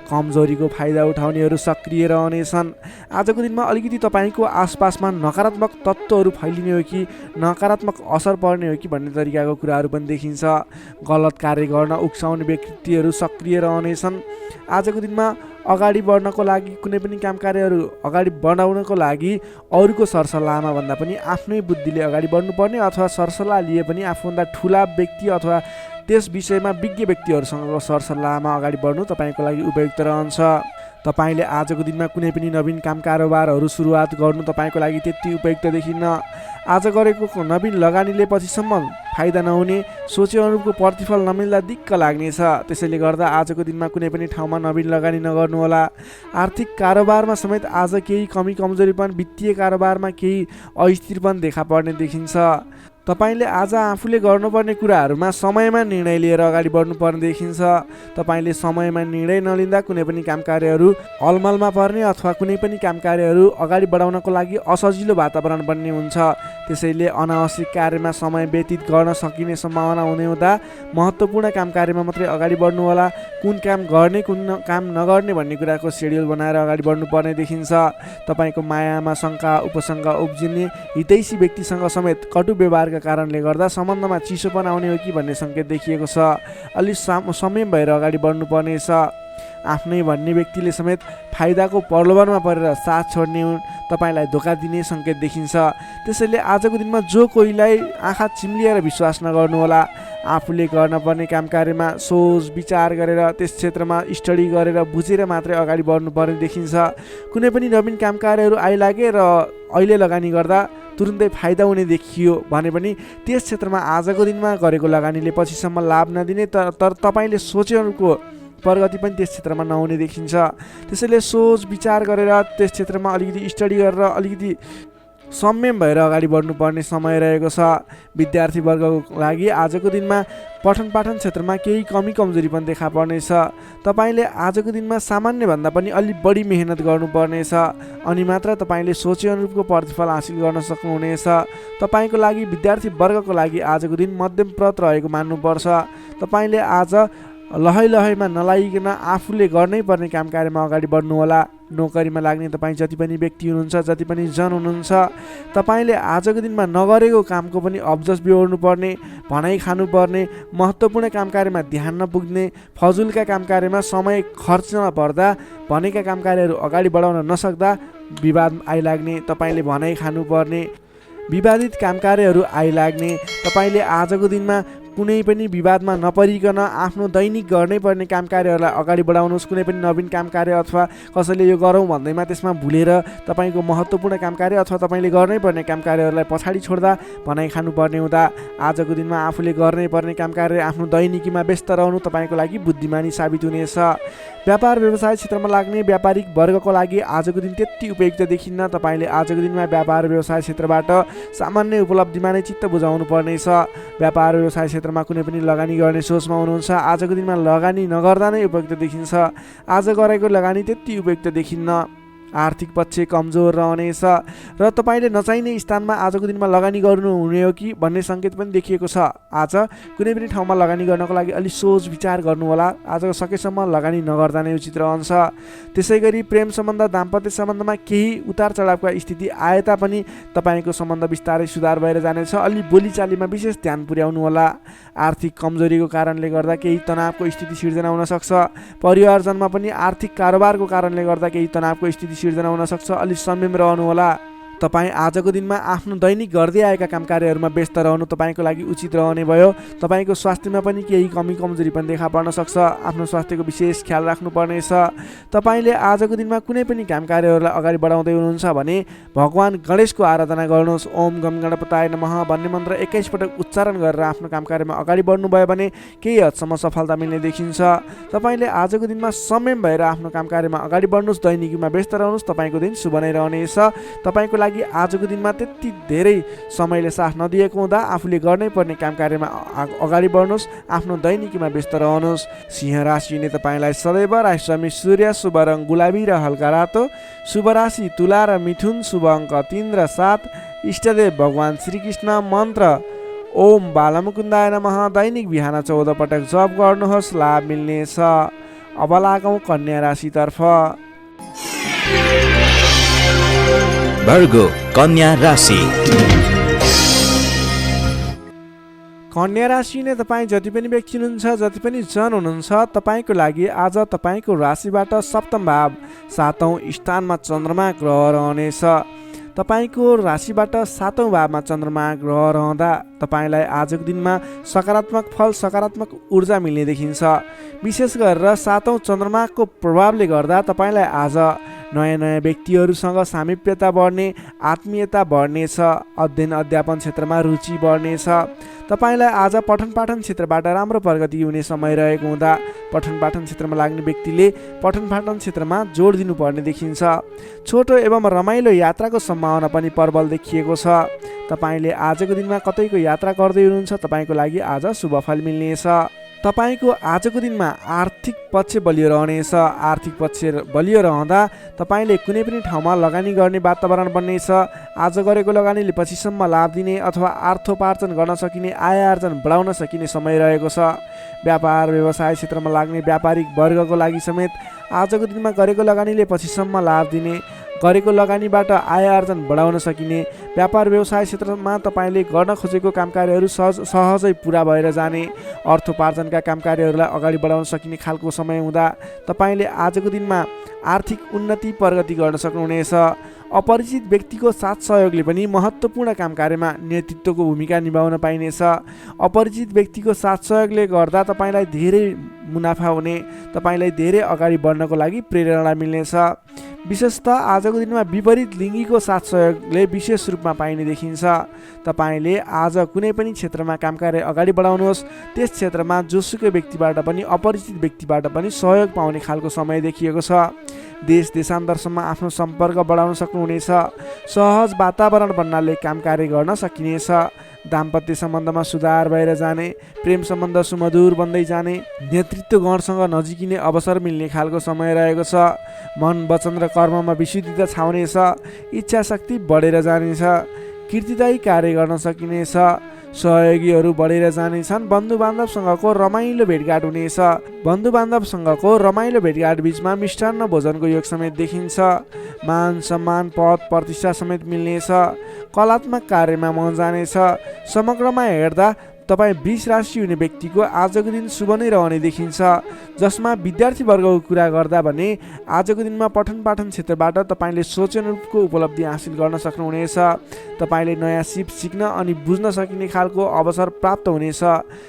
कमजोरीको फाइदा उठाउनेहरू सक्रिय रहनेछन्। आजको दिनमा अलिकति तपाईँको आसपासमा नकारात्मक तत्त्वहरू फैलिने हो कि नकारात्मक असर पर्ने हो कि भन्ने तरिकाको कुराहरू पनि देखिन्छ। गलत कार्य गर्न उक्साउने व्यक्तिहरू सक्रिय रहनेछन्। आजको दिनमा अगाडि बढ्नको लागि, कुनै पनि काम कार्यहरू अगाडि बढाउनको लागि अरूको सरसल्लाहमा भन्दा पनि आफ्नै बुद्धिले अगाडि बढ्नुपर्ने, अथवा सरसल्लाह लिए पनि आफूभन्दा ठुला व्यक्ति अथवा त्यस विषयमा विज्ञ व्यक्तिहरूसँग सरसल्लाहमा अगाडि बढ्नु तपाईँको लागि उपयुक्त रहन्छ। तपाईँले आजको दिनमा कुनै पनि नवीन काम कारोबारहरू सुरुवात गर्नु तपाईँको लागि त्यति उपयुक्त देखिन्न। आज गरेको नवीन लगानीले पछिसम्म फाइदा नहुने, सोचे अनुरूपको प्रतिफल नमिल्दा दिक्क लाग्नेछ। त्यसैले गर्दा आजको दिनमा कुनै पनि ठाउँमा नवीन लगानी नगर्नुहोला। आर्थिक कारोबारमा समेत आज केही कमी कमजोरीपन, वित्तीय कारोबारमा केही अस्थिरपन देखा पर्ने देखिन्छ। तपाईँले आज आफूले गर्नुपर्ने कुराहरूमा समयमा निर्णय लिएर अगाडि बढ्नुपर्ने देखिन्छ। तपाईँले समयमा निर्णय नलिँदा कुनै पनि काम कार्यहरू अलमलमा पर्ने अथवा कुनै पनि काम कार्यहरू अगाडि बढाउनको लागि असजिलो वातावरण बन्ने हुन्छ। त्यसैले अनावश्यक कार्यमा समय व्यतीत गर्न सकिने सम्भावना हुने हुँदा महत्त्वपूर्ण काम कार्यमा मात्रै अगाडि बढ्नुहोला। कुन काम गर्ने कुन काम नगर्ने भन्ने कुराको सेड्युल बनाएर अगाडि बढ्नुपर्ने देखिन्छ। तपाईँको मायामा शङ्का उपशङ्का उब्जिने, हितैषी व्यक्तिसँग समेत कटु व्यवहार कारणले गर्दा सम्बन्धमा चिसोपन आउने हो कि भन्ने सङ्केत देखिएको छ। अलि संयम भएर अगाडि बढ्नुपर्नेछ। आफ्नै भन्ने व्यक्तिले समेत फाइदाको प्रलोभनमा परेर साथ छोड्ने तपाईँलाई धोका दिने सङ्केत देखिन्छ। त्यसैले आजको दिनमा जो कोहीलाई आँखा चिम्लिएर विश्वास नगर्नुहोला। आफूले गर्नुपर्ने काम कार्यमा सोच विचार गरेर त्यस क्षेत्रमा स्टडी गरेर बुझेर मात्रै अगाडि बढ्नुपर्ने देखिन्छ। कुनै पनि नवीन काम कार्यहरू आइलागे र अहिले लगानी गर्दा तुरुन्तै फाइदा हुने देखियो भने पनि त्यस क्षेत्रमा आजको दिनमा गरेको लगानीले पछिसम्म लाभ नदिने, तर तपाईँले सोचेअनुको प्रगति पनि त्यस क्षेत्रमा नहुने देखिन्छ। त्यसैले सोच विचार गरेर त्यस क्षेत्रमा अलिकति स्टडी गरेर अलिकति संयम भएर अगाडि बढ्नुपर्ने समय रहेको छ। विद्यार्थीवर्गको लागि आजको दिनमा पठन पाठन क्षेत्रमा केही कमी कमजोरी पनि देखा पर्नेछ। तपाईँले आजको दिनमा सामान्यभन्दा पनि अलि बढी मेहनत गर्नुपर्नेछ, अनि मात्र तपाईँले सोचे अनुरूपको प्रतिफल हासिल गर्न सक्नुहुनेछ। तपाईँको लागि विद्यार्थीवर्गको लागि आजको दिन मध्यमप्रद रहेको मान्नुपर्छ। तपाईँले आज लहैमा नलागिकन आफूले गर्नै पर्ने काम कार्यमा अगाडि बढ्नुहोला। नोकरीमा लाग्ने तपाईँ जति पनि व्यक्ति हुनुहुन्छ, जति पनि जन हुनुहुन्छ, तपाईँले आजको दिनमा नगरेको कामको पनि अब्जस बिहोर्नुपर्ने, भनाइ खानुपर्ने, महत्त्वपूर्ण काम कार्यमा ध्यान नपुग्ने, फजुलका काम कार्यमा समय खर्च नपर्दा भनेका काम कार्यहरू अगाडि बढाउन नसक्दा विवाद आइलाग्ने, तपाईँले भनाइ खानुपर्ने, विवादित काम कार्यहरू आइलाग्ने। तपाईँले आजको दिनमा कुनै पनि विवादमा नपरिकन आफ्नो दैनिक गर्नै पर्ने काम कार्यहरूलाई अगाडि बढाउनुहोस्। कुनै पनि नवीन काम कार्य अथवा कसैले यो गरौँ भन्दैमा त्यसमा भुलेर तपाईँको महत्त्वपूर्ण काम कार्य अथवा तपाईँले गर्नै पर्ने काम कार्यहरूलाई पछाडि छोड्दा भनाइ खानुपर्ने हुँदा आजको दिनमा आफूले गर्नै पर्ने काम कार्य आफ्नो दैनिकीमा व्यस्त रहनु तपाईँको लागि बुद्धिमानी साबित हुनेछ। व्यापार व्यवसाय क्षेत्रमा लाग्ने व्यापारिक वर्गको लागि आजको दिन त्यति उपयुक्त देखिन्न। तपाईँले आजको दिनमा व्यापार व्यवसाय क्षेत्रबाट सामान्य उपलब्धिमा नै चित्त बुझाउनु पर्नेछ। व्यापार व्यवसाय क्षेत्रमा कुनै पनि लगानी गर्ने सोचमा हुनुहुन्छ, आजको दिनमा लगानी नगर्दा नै उपयुक्त देखिन्छ। आज गरेको लगानी त्यति उपयुक्त देखिन्न। आर्थिक पक्ष कमजोर रहनेछ र तपाईँले नचाहिने स्थानमा आजको दिनमा लगानी गर्नुहुने हो कि भन्ने सङ्केत पनि देखिएको छ। आज कुनै पनि ठाउँमा लगानी गर्नको लागि अलि सोच विचार गर्नुहोला। आज सकेसम्म लगानी नगर्दा नै उचित रहन्छ। त्यसै गरी प्रेम सम्बन्ध, दाम्पत्य सम्बन्धमा केही उतार चढावका स्थिति आए तापनि तपाईँको सम्बन्ध बिस्तारै सुधार भएर जानेछ। अलि बोलीचालीमा विशेष ध्यान पुर्याउनु होला। आर्थिक कमजोरीको कारणले गर्दा केही तनावको स्थिति सिर्जना हुन सक्छ। परिवारजनमा पनि आर्थिक कारोबारको कारणले गर्दा केही तनावको स्थिति सिर्जना हुन सक्छ। अलि संयम रहनुहोला। तपाईँ आजको दिनमा आफ्नो दैनिक गर्दै आएका काम कार्यहरूमा व्यस्त रहनु तपाईँको लागि उचित रहने भयो। तपाईँको स्वास्थ्यमा पनि केही कमी कमजोरी पनि देखा पर्न सक्छ। आफ्नो स्वास्थ्यको विशेष ख्याल राख्नुपर्नेछ। तपाईँले आजको दिनमा कुनै पनि काम कार्यहरूलाई अगाडि बढाउँदै हुनुहुन्छ भने भगवान गणेशको आराधना गर्नुहोस्। ओम गम गणपताय नमः भन्ने मन्त्र 21 पटक उच्चारण गरेर आफ्नो काम कार्यमा अगाडि बढ्नुभयो भने केही हदसम्म सफलता मिल्ने देखिन्छ। तपाईँले आजको दिनमा संयम भएर आफ्नो काम कार्यमा अगाडि बढ्नुहोस्, दैनिकीमा व्यस्त रहनुहोस्। तपाईँको दिन शुभ नै रहनेछ। तपाईँको लागि आजको दिनमा त्यति धेरै समयले साथ नदिएको हुँदा आफूले गर्नै पर्ने काम कार्यमा अगाडि बढ्नुहोस्। आफ्नो दैनिकीमा व्यस्त रहनुहोस्। सिंह राशिले तपाईँलाई सदैव राशिस्वामी सूर्य, शुभ रङ गुलाबी र हल्का रातो, शुभ राशि तुला र मिथुन, शुभ अङ्क 3 र 7, इष्टदेव भगवान श्रीकृष्ण, मन्त्र ओम बालमुकुन्दाय नमः। दैनिक बिहान 14 पटक जप गर्नुहोस्, लाभ मिल्नेछ। अब लागौँ कन्या राशितर्फ। भर्गो कन्या राशि। कन्या राशिले तपाईँ जति पनि व्यक्ति हुनुहुन्छ, जति पनि जन हुनुहुन्छ, तपाईँको लागि आज तपाईँको राशिबाट सप्तम भाव 7औं स्थानमा चन्द्रमा ग्रह रहनेछ। तपाईँको राशिबाट 7औं भावमा चन्द्रमा ग्रह रहँदा तपाईँलाई आजको दिनमा सकारात्मक फल सकारात्मक ऊर्जा मिल्ने देखिन्छ। विशेष गरेर 7औं चन्द्रमाको प्रभावले गर्दा तपाईँलाई आज नयाँ नयाँ व्यक्तिहरूसँग सामिप्यता बढ्ने, आत्मीयता बढ्नेछ, अध्ययन अध्यापन क्षेत्रमा रुचि बढ्नेछ। तपाईँलाई आज पठन पाठन क्षेत्रबाट राम्रो प्रगति हुने समय रहेको हुँदा पठन पाठन क्षेत्रमा लाग्ने व्यक्तिले पठन पाठन क्षेत्रमा जोड दिनुपर्ने देखिन्छ। छोटो एवं रमाइलो यात्राको सम्भावना पनि प्रबल देखिएको छ। तपाईँले आजको दिनमा कतैको यात्रा गर्दै हुनुहुन्छ, तपाईँको लागि आज शुभ फल मिल्नेछ। तपाईँको आजको दिनमा आर्थिक पक्ष बलियो रहनेछ। आर्थिक पक्ष बलियो रहँदा तपाईँले कुनै पनि ठाउँमा लगानी गर्ने वातावरण बन्नेछ। आज गरेको लगानीले पछिसम्म लाभ दिने अथवा अर्थोपार्जन गर्न सकिने, आय आर्जन बढाउन सकिने समय रहेको छ। व्यापार व्यवसाय क्षेत्रमा लाग्ने व्यापारिक वर्गको लागि समेत आजको दिनमा गरेको लगानीले पछिसम्म लाभ दिने, गरेको लगानीबाट आय आर्जन बढाउन सकिने, व्यापार व्यवसाय क्षेत्रमा तपाईँले गर्न खोजेको कामकार्यहरू सहजै पुरा भएर जाने, अर्थोपार्जनका कामकार्यहरूलाई अगाडि बढाउन सकिने खालको समय हुँदा तपाईँले आजको दिनमा आर्थिक उन्नति प्रगति गर्न सक्नुहुनेछ। अपरिचित व्यक्तिको साथ सहयोगले पनि महत्त्वपूर्ण कामकार्यमा नेतृत्वको भूमिका निभाउन पाइनेछ। अपरिचित व्यक्तिको साथ सहयोगले गर्दा तपाईँलाई धेरै मुनाफा हुने, तपाईँलाई धेरै अगाडि बढ्नको लागि प्रेरणा मिल्नेछ। विशेषतः आजको दिनमा विपरीत लिङ्गीको साथ सहयोगले विशेष रूपमा पाइने देखिन्छ। तपाईँले आज कुनै पनि क्षेत्रमा कामकार्य अगाडि बढाउनुहोस्, त्यस क्षेत्रमा जोसुकै व्यक्तिबाट पनि अपरिचित व्यक्तिबाट पनि सहयोग पाउने खालको समय देखिएको छ। देश देशान्तरसम्म आफ्नो सम्पर्क बढाउन सक्नुहुनेछ। सहज वातावरण बन्नाले कामकार्य गर्न सकिनेछ। दाम्पत्य सम्बन्धमा सुधार भएर जाने, प्रेम सम्बन्ध सुमधुर बन्दै जाने, नेतृत्व गणसँग नजिकिने अवसर मिल्ने खालको समय रहेको छ। मन वचन र कर्ममा विशुद्धता छाउनेछ। इच्छा शक्ति बढेर जानेछ। कीर्तिदायी कार्य गर्न सकिनेछ। सहयोगीहरू बढेर जानेछन्। बन्धु बान्धवसँगको रमाइलो भेटघाट हुनेछ। बन्धु बान्धवसँगको रमाइलो भेटघाट बिचमा मिष्टान्न भोजनको योग समेत देखिन्छ। मान सम्मान पद प्रतिष्ठा समेत मिल्नेछ। कलात्मक कार्यमा मन जानेछ। समग्रमा हेर्दा तपाईँ वृष राशि हुने व्यक्तिको आजको दिन शुभ नै रहने देखिन्छ। जसमा विद्यार्थी वर्गको कुरा गर्दा भने आजको दिनमा पठन पाठन क्षेत्रबाट तपाईँले सोचे अनुरूपको उपलब्धि हासिल गर्न सक्नुहुनेछ। तपाईँले नयाँ सिप सिक्न अनि बुझ्न सकिने खालको अवसर प्राप्त हुनेछ।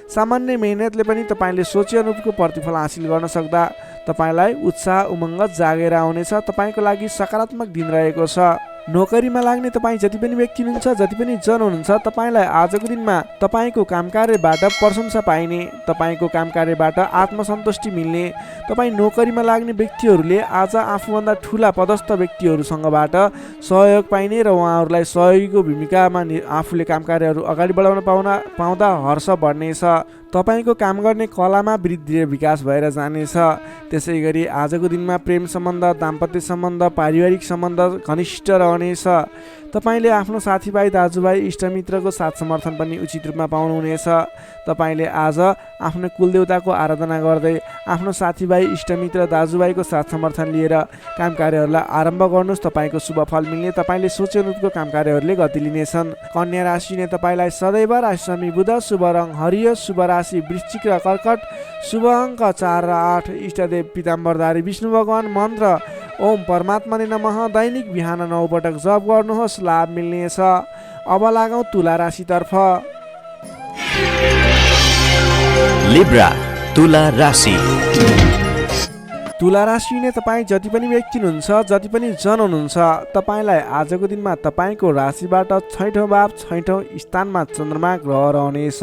सामान्य मेहनतले पनि तपाईँले सोचे अनुरूपको प्रतिफल हासिल गर्न सक्दा तपाईँलाई उत्साह उमङ्ग जागेर आउनेछ। तपाईँको लागि सकारात्मक दिन रहेको छ। नोकरीमा लाग्ने तपाईँ जति पनि व्यक्ति हुनुहुन्छ, जति पनि जन हुनुहुन्छ, तपाईँलाई आजको दिनमा तपाईँको कामकार्यबाट प्रशंसा पाइने, तपाईँको कामकार्यबाट आत्मसन्तुष्टि मिल्ने। तपाईँ नोकरीमा लाग्ने व्यक्तिहरूले आज आफूभन्दा ठुला पदस्थ व्यक्तिहरूसँगबाट सहयोग पाइने र उहाँहरूलाई सहयोगीको भूमिकामा आफूले कामकार्यहरू अगाडि बढाउन पाउँदा हर्ष बढ्नेछ। तपाईँको काम गर्ने कलामा वृद्धि र विकास भएर जानेछ। त्यसै गरी आजको दिनमा प्रेम सम्बन्ध, दाम्पत्य सम्बन्ध, पारिवारिक सम्बन्ध घनिष्ठ रहनेछ। तपाईँले आफ्नो साथीभाइ दाजुभाइ इष्टमित्रको साथ समर्थन पनि उचित रूपमा पाउनुहुनेछ। तपाईँले आज आफ्नो कुलदेवताको आराधना गर्दै आफ्नो साथीभाइ इष्टमित्र दाजुभाइको साथ समर्थन लिएर काम कार्यहरूलाई आरम्भ गर्नुहोस्। तपाईँको शुभ फल मिल्ने, तपाईँले सोचे अनुरूपको काम कार्यहरूले गति लिनेछन्। कन्या राशिले तपाईँलाई सदैव राशि बुध, शुभ रङ हरियो, शुभ राशि वृश्चिक र कर्कट, शुभ अङ्क 4 र 8, इष्टदेव पीताम्बरधारी विष्णु भगवान, मन्त्र ओम परमात्माले नमः। दैनिक बिहान 9 पटक जप गर्नुहोस्, लाभ मिल्नेछ। अब लागौँ तुला राशितर्फ। लिब्रा तुला राशि। तुला राशि नै तपाईँ जति पनि व्यक्ति हुनुहुन्छ, जति पनि जन हुनुहुन्छ, तपाईँलाई आजको दिनमा तपाईँको राशिबाट 6औं भाव 6औं स्थानमा चन्द्रमा ग्रह रहनेछ।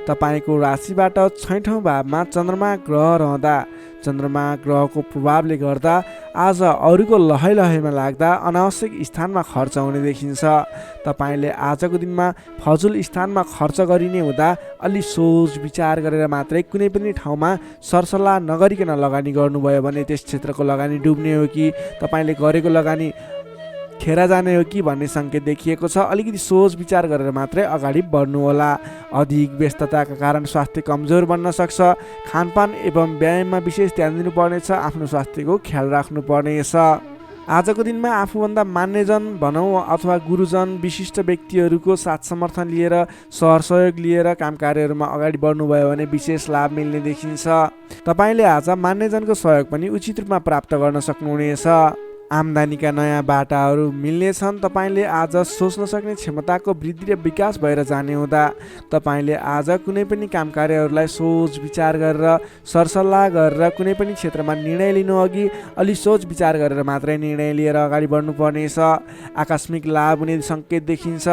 तपाईँको राशिबाट 6औं भावमा चन्द्रमा ग्रह रहँदा चन्द्रमा ग्रहको प्रभावले गर्दा आज अरूको लहैमा लाग्दा अनावश्यक स्थानमा खर्च हुने देखिन्छ। तपाईँले आजको दिनमा फजुल स्थानमा खर्च गरिने हुँदा अलि सोच विचार गरेर मात्रै कुनै पनि ठाउँमा सरसल्लाह नगरिकन लगानी गर्नुभयो भने त्यस क्षेत्रको लगानी डुब्ने हो कि तपाईँले गरेको लगानी खेर जाने हो कि भन्ने सङ्केत देखिएको छ। अलिकति सोच विचार गरेर मात्रै अगाडि बढ्नुहोला। अधिक व्यस्तताका कारण स्वास्थ्य कमजोर बन्न सक्छ। खानपान एवं व्यायाममा विशेष ध्यान दिनुपर्नेछ। आफ्नो स्वास्थ्यको ख्याल राख्नुपर्नेछ। आजको दिनमा आफूभन्दा मान्यजन भनौँ अथवा गुरुजन विशिष्ट व्यक्तिहरूको साथ समर्थन लिएर सहयोग लिएर काम कार्यहरूमा अगाडि बढ्नुभयो भने विशेष लाभ मिल्ने देखिन्छ। तपाईँले आज मान्यजनको सहयोग पनि उचित रूपमा प्राप्त गर्न सक्नुहुनेछ। आम्दानीका नयाँ बाटाहरू मिल्नेछन्। तपाईँले आज सोच्न सक्ने क्षमताको वृद्धि र विकास भएर जाने हुँदा तपाईँले आज कुनै पनि काम कार्यहरूलाई सोच विचार गरेर सरसल्लाह गरेर कुनै पनि क्षेत्रमा निर्णय लिनु अघि अलि सोच विचार गरेर मात्रै निर्णय लिएर अगाडि बढ्नुपर्नेछ। आकस्मिक लाभ हुने सङ्केत देखिन्छ।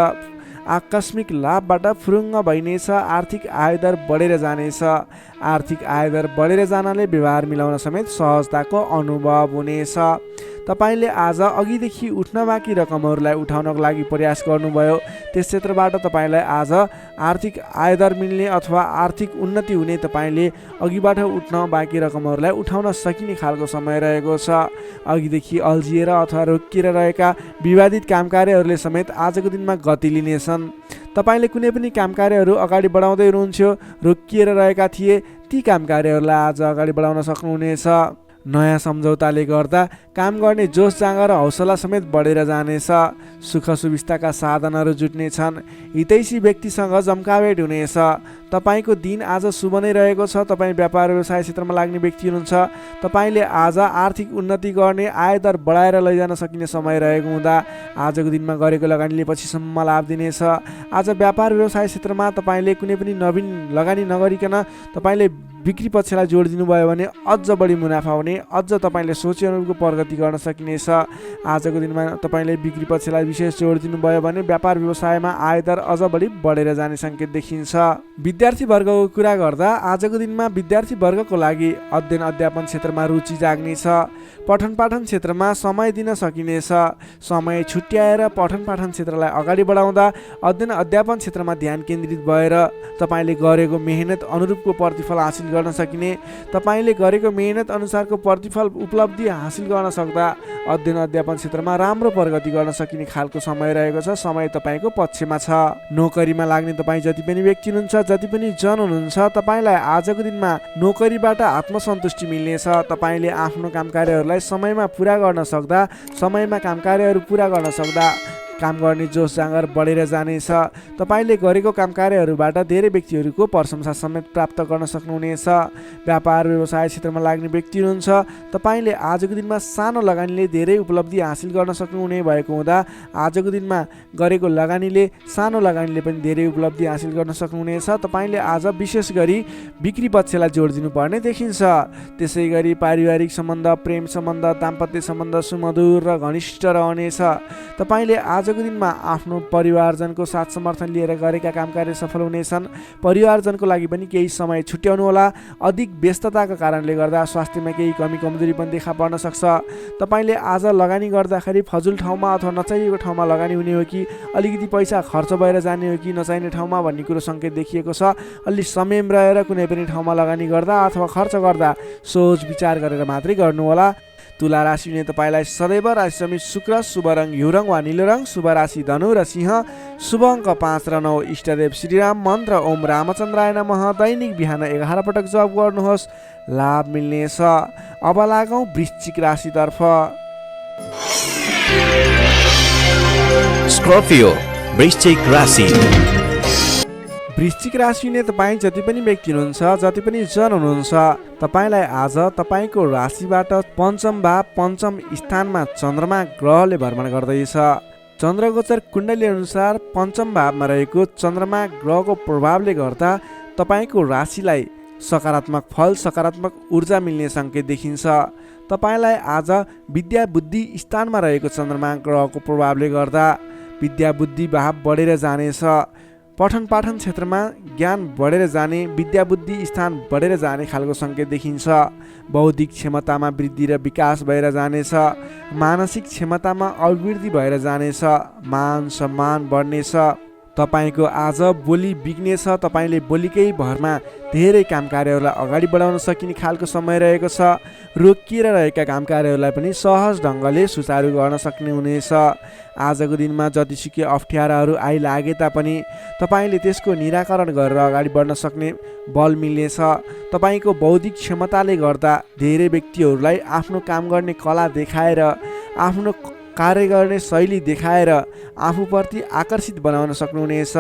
आकस्मिक लाभबाट फुरुङ्ग भइनेछ। आर्थिक आयदर बढेर जानेछ। आर्थिक आयदर बढेर जानाले व्यवहार मिलाउन समेत सहजताको अनुभव हुनेछ। तपाईँले आज अघिदेखि उठ्न बाँकी रकमहरूलाई उठाउनको लागि प्रयास गर्नुभयो, त्यस क्षेत्रबाट तपाईँलाई आज आर्थिक आयदर मिल्ने अथवा आर्थिक उन्नति हुने, तपाईँले अघिबाट उठ्न बाँकी रकमहरूलाई उठाउन सकिने खालको समय रहेको छ। अघिदेखि अल्झिएर अथवा रोकिएर रहेका विवादित काम कार्यहरूले समेत आजको दिनमा गति लिनेछन्। तपाईँले कुनै पनि काम कार्यहरू अगाडि बढाउँदै हुनुहुन्थ्यो, रोकिएर रहेका थिए, ती काम कार्यहरूलाई आज अगाडि बढाउन सक्नुहुनेछ। नयाँ सम्झौताले गर्दा काम गर्ने जोस जाँगर र हौसला समेत बढेर जानेछ। सुख सुविस्ताका साधनहरू जुट्नेछन्। हितैषी व्यक्तिसँग जम्काभेट हुनेछ। तपाईँको दिन आज शुभ नै रहेको छ। तपाईँ व्यापार व्यवसाय क्षेत्रमा लाग्ने व्यक्ति हुनुहुन्छ। तपाईँले आज आर्थिक उन्नति गर्ने, आयदर बढाएर लैजान सकिने समय रहेको हुँदा आजको दिनमा गरेको लगानीले पछिसम्म लाभ दिनेछ। आज व्यापार व्यवसाय क्षेत्रमा तपाईँले कुनै पनि नवीन लगानी नगरिकन तपाईँले बिक्री पक्षलाई जोड दिनुभयो भने अझ बढी मुनाफा हुने, अझ तपाईँले सोचे अनुरूपको प्रगति गर्न सकिनेछ। आजको दिनमा तपाईँले बिक्री पक्षलाई विशेष जोड दिनुभयो भने व्यापार व्यवसायमा आयदर अझ बढी बढेर जाने सङ्केत देखिन्छ। विद्यार्थी वर्गको कुरा गर्दा आजको दिनमा विद्यार्थी वर्गको लागि अध्ययन अध्यापन क्षेत्रमा रुचि जाग्नेछ। पठन पाठन क्षेत्रमा समय दिन सकिनेछ। समय छुट्याएर पठन पाठन क्षेत्रलाई अगाडि बढाउँदा अध्ययन अध्यापन क्षेत्रमा ध्यान केन्द्रित भएर तपाईँले गरेको मेहनत अनुरूपको प्रतिफल हासिल गर्न सकिने, तपाईँले गरेको मेहनत अनुसारको प्रतिफल उपलब्धि हासिल गर्न सक्दा अध्ययन अध्यापन क्षेत्रमा राम्रो प्रगति गर्न सकिने खालको समय रहेको छ। समय तपाईँको पक्षमा छ। नोकरीमा लाग्ने तपाईँ जति पनि व्यक्ति हुनुहुन्छ, जति पनि जन हुनुहुन्छ, तपाईँलाई आजको दिनमा नोकरीबाट आत्मसन्तुष्टि मिल्नेछ। तपाईँले आफ्नो काम कार्यहरूलाई समयमा पुरा गर्न सक्दा, समयमा काम कार्यहरू पुरा गर्न सक्दा काम गर्ने जोस जाँगर बढेर जानेछ। तपाईँले गरेको काम कार्यहरूबाट धेरै व्यक्तिहरूको प्रशंसा समेत प्राप्त गर्न सक्नुहुनेछ। व्यापार व्यवसाय क्षेत्रमा लाग्ने व्यक्ति हुनुहुन्छ, तपाईँले आजको दिनमा सानो लगानीले धेरै उपलब्धि हासिल गर्न सक्नुहुने भएको हुँदा आजको दिनमा गरेको लगानीले, सानो लगानीले पनि धेरै उपलब्धि हासिल गर्न सक्नुहुनेछ। तपाईँले आज विशेष गरी बिक्री पक्षलाई जोड दिनुपर्ने देखिन्छ। त्यसै गरी पारिवारिक सम्बन्ध, प्रेम सम्बन्ध, दाम्पत्य सम्बन्ध सुमधुर र घनिष्ठ रहनेछ। तपाईँले आजको दिनमा आफ्नो परिवारजनको साथ समर्थन लिएर गरेका काम कार्य सफल हुनेछन्। परिवारजनको लागि पनि केही समय छुट्याउनु होला। अधिक व्यस्तताका कारणले गर्दा स्वास्थ्यमा केही कमी कमजोरी पनि देखा पर्न सक्छ। तपाईँले आज लगानी गर्दाखेरि फजुल ठाउँमा अथवा नचाहिएको ठाउँमा लगानी हुने हो कि अलिकति पैसा खर्च भएर जाने हो कि नचाहिने ठाउँमा भन्ने कुरो सङ्केत देखिएको छ। अलि संयम रहेर कुनै पनि ठाउँमा लगानी गर्दा अथवा खर्च गर्दा सोच विचार गरेर मात्रै गर्नुहोला। तुला राशि हुने तपाईँलाई सदैव राशि समित शुक्र, शुभ रङ हिउँ रङ वा निलो रङ, शुभ राशि धनु र सिंह, शुभ अङ्क 5 र 9, इष्टदेव श्रीराम, मन्त्र ओम रामचन्द्राय नमः। दैनिक बिहान 11 पटक जप गर्नुहोस्, लाभ मिल्नेछ। अब लागौँ वृश्चिक राशितर्फ। स्कर्पियो वृश्चिक राशि। वृश्चिक राशि हुने तपाईँ जति पनि व्यक्ति हुनुहुन्छ, जति पनि जन हुनुहुन्छ, तपाईँलाई आज तपाईँको राशिबाट पञ्चम भाव, पञ्चम स्थानमा चन्द्रमा ग्रहले भ्रमण गर्दैछ। चन्द्रगोचर कुण्डली अनुसार पञ्चम भावमा रहेको चन्द्रमा ग्रहको प्रभावले गर्दा तपाईँको राशिलाई सकारात्मक फल, सकारात्मक ऊर्जा मिल्ने सङ्केत देखिन्छ। तपाईँलाई आज विद्या बुद्धि स्थानमा रहेको चन्द्रमा ग्रहको प्रभावले गर्दा विद्या बुद्धि भाव बढेर जानेछ। पठन पाठन क्षेत्रमा ज्ञान बढेर जाने, विद्या बुद्धि स्थान बढेर जाने खालको सङ्केत देखिन्छ। बौद्धिक क्षमतामा वृद्धि र विकास भएर जानेछ। मानसिक क्षमतामा अभिवृद्धि भएर जानेछ। मान सम्मान बढ्नेछ। तपाईँको आज बोली बिग्नेछ। तपाईँले बोलीकै भरमा धेरै काम कार्यहरूलाई अगाडि बढाउन सकिने खालको समय रहेको छ। रोकिएर रहेका काम कार्यहरूलाई पनि सहज ढङ्गले सुचारू गर्न सक्ने हुनेछ। आजको दिनमा जतिसुकै अप्ठ्याराहरू आइलागे तापनि तपाईँले त्यसको निराकरण गरेर अगाडि बढ्न सक्ने बल मिल्नेछ। तपाईँको बौद्धिक क्षमताले गर्दा धेरै व्यक्तिहरूलाई आफ्नो काम गर्ने कला देखाएर, आफ्नो कार्य गर्ने शैली देखाएर आफूप्रति आकर्षित बनाउन सक्नुहुनेछ।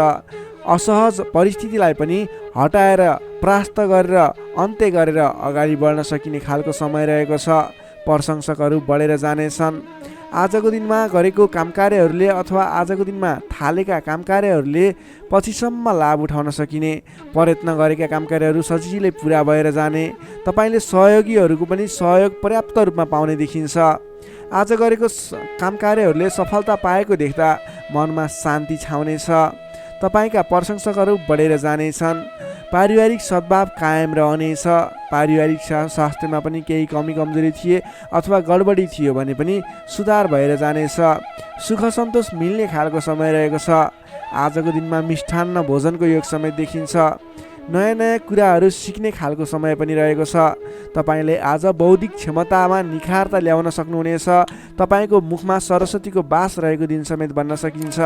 असहज परिस्थितिलाई पनि हटाएर, परास्त गरेर, अन्त्य गरेर अगाडि बढ्न सकिने खालको समय रहेको छ। प्रशंसकहरू बढेर जानेछन्। आजको दिनमा गरेको कामकार्यहरूले अथवा आजको दिनमा थालेका कामकार्यहरूले पछिसम्म लाभ उठाउन सकिने, प्रयत्न गरेका कामकार्यहरू सजिलै पुरा भएर जाने, तपाईँले सहयोगीहरूको पनि सहयोग पर्याप्त रूपमा पाउने देखिन्छ। आज गरेको कामकार्यहरूले सफलता पाएको देख्दा मनमा शान्ति छाउनेछ। तपाईँका प्रशंसकहरू बढेर जानेछन्। पारिवारिक सद्भाव कायम रहनेछ। पारिवारिक स्वास्थ्यमा पनि केही कमी कमजोरी थिए अथवा गडबडी थियो भने पनि सुधार भएर जानेछ। सुख सन्तोष मिल्ने खालको समय रहेको छ। आजको दिनमा मिष्ठान्न भोजनको योग समय देखिन्छ। नयाँ नयाँ कुराहरू सिक्ने खालको समय पनि रहेको छ। तपाईँले आज बौद्धिक क्षमतामा निखारता ल्याउन सक्नुहुनेछ। तपाईँको मुखमा सरस्वतीको बास रहेको दिन समेत भन्न सकिन्छ।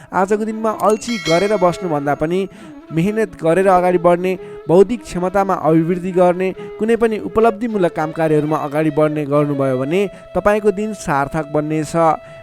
आजको दिनमा अल्छी गरेर बस्नुभन्दा पनि मेहनत गरेर अगाडि बढ्ने, बौद्धिक क्षमतामा अभिवृद्धि गर्ने, कुनै पनि उपलब्धिमूलक कामकार्यहरूमा अगाडि बढ्ने गर्नुभयो भने तपाईँको दिन सार्थक बन्नेछ।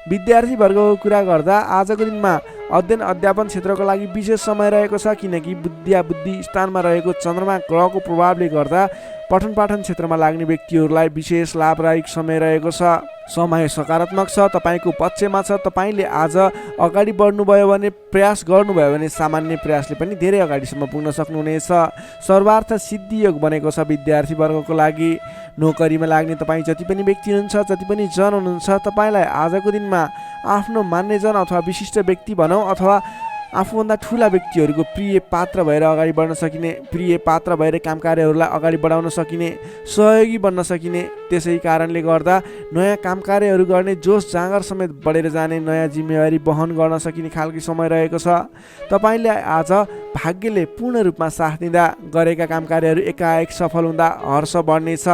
विद्यार्थीवर्गको कुरा गर्दा आजको दिनमा अध्ययन अध्यापन क्षेत्रको लागि विशेष समय रहेको छ, किनकि बुद्धि स्थानमा रहेको चन्द्रमा ग्रहको प्रभावले गर्दा पठन पाठन क्षेत्रमा लाग्ने व्यक्तिहरूलाई विशेष लाभदायक समय रहेको छ। समय सकारात्मक छ, तपाईँको पक्षमा छ। तपाईँले आज अगाडि बढ्नुभयो भने, प्रयास गर्नुभयो भने सामान्य प्रयासले पनि धेरै अगाडिसम्म पुग्न सक्नुहुनेछ। सर्वार्थ सिद्धि योग बनेको छ विद्यार्थीवर्गको लागि। नोकरीमा लाग्ने तपाईँ जति पनि व्यक्ति हुनुहुन्छ, जति पनि जन हुनुहुन्छ, तपाईँलाई आजको दिनमा आफ्नो मान्यजन अथवा विशिष्ट व्यक्ति भनौँ अथवा आफूभन्दा ठुला व्यक्तिहरूको प्रिय पात्र भएर अगाडि बढ्न सकिने, प्रिय पात्र भएर कामकार्यहरूलाई अगाडि बढाउन सकिने, सहयोगी बन्न सकिने। त्यसै कारणले गर्दा नयाँ कामकार्यहरू गर्ने जोस जाँगर समेत बढेर जाने, नयाँ जिम्मेवारी वहन गर्न सकिने खालको समय रहेको छ। तपाईँले आज भाग्यले पूर्ण रूपमा साथ दिँदा गरेका कामकार्यहरू एकाएक सफल हुँदा हर्ष बढ्नेछ।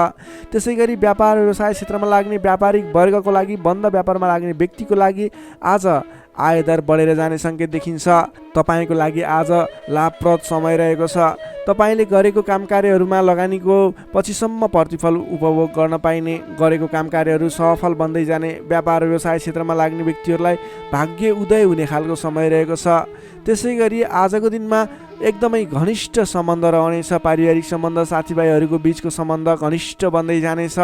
त्यसै गरी व्यापार व्यवसाय क्षेत्रमा लाग्ने व्यापारिक वर्गको लागि, बन्द व्यापारमा लाग्ने व्यक्तिको लागि आज आयदर बढेर जाने सङ्केत देखिन्छ। तपाईँको लागि आज लाभप्रद समय रहेको छ। तपाईँले गरेको कामकार्यहरूमा लगानीको पछिसम्म प्रतिफल उपभोग गर्न पाइने, गरेको कामकार्यहरू सफल बन्दै जाने, व्यापार व्यवसाय क्षेत्रमा लाग्ने व्यक्तिहरूलाई भाग्य उदय हुने खालको समय रहेको छ। त्यसै गरी आजको दिनमा एकदमै घनिष्ठ सम्बन्ध रहनेछ। पारिवारिक सम्बन्ध, साथीभाइहरूको बिचको सम्बन्ध घनिष्ठ बन्दै जानेछ।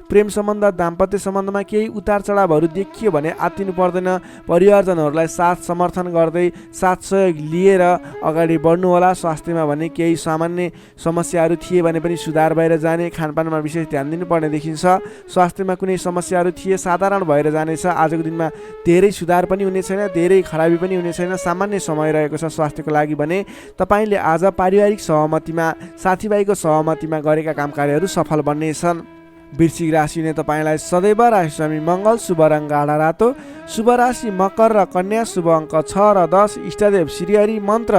प्रेम सम्बन्ध, दाम्पत्य सम्बन्धमा केही उतार चढावहरू देखियो भने आत्तिनु पर्दैन। परिवारजनहरूलाई साथ समर्थन गर्दै, साथ सहयोग लिएर अगाडि बढ्नुहोला। स्वास्थ्यमा भने केही सामान्य समस्याहरू थिए भने पनि सुधार भएर जाने, खानपानमा विशेष ध्यान दिनुपर्ने देखिन्छ। स्वास्थ्यमा कुनै समस्याहरू थिए साधारण भएर जानेछ। आजको दिनमा धेरै सुधार पनि हुने छैन, धेरै खराबी पनि हुने छैन, सामान्य समय रहेको छ स्वास्थ्यको लागि भने। तपाईँले आज पारिवारिक सहमतिमा, साथीभाइको सहमतिमा गरेका कामकार्यहरू सफल बन्नेछन्। वृश्चिक राशिले तपाईँलाई सदैव राशिस्वामी मङ्गल, शुभ रङ गाढा रातो, शुभ राशि मकर र कन्या, शुभ अङ्क 6 र 10, इष्टदेव श्रीहरि, मन्त्र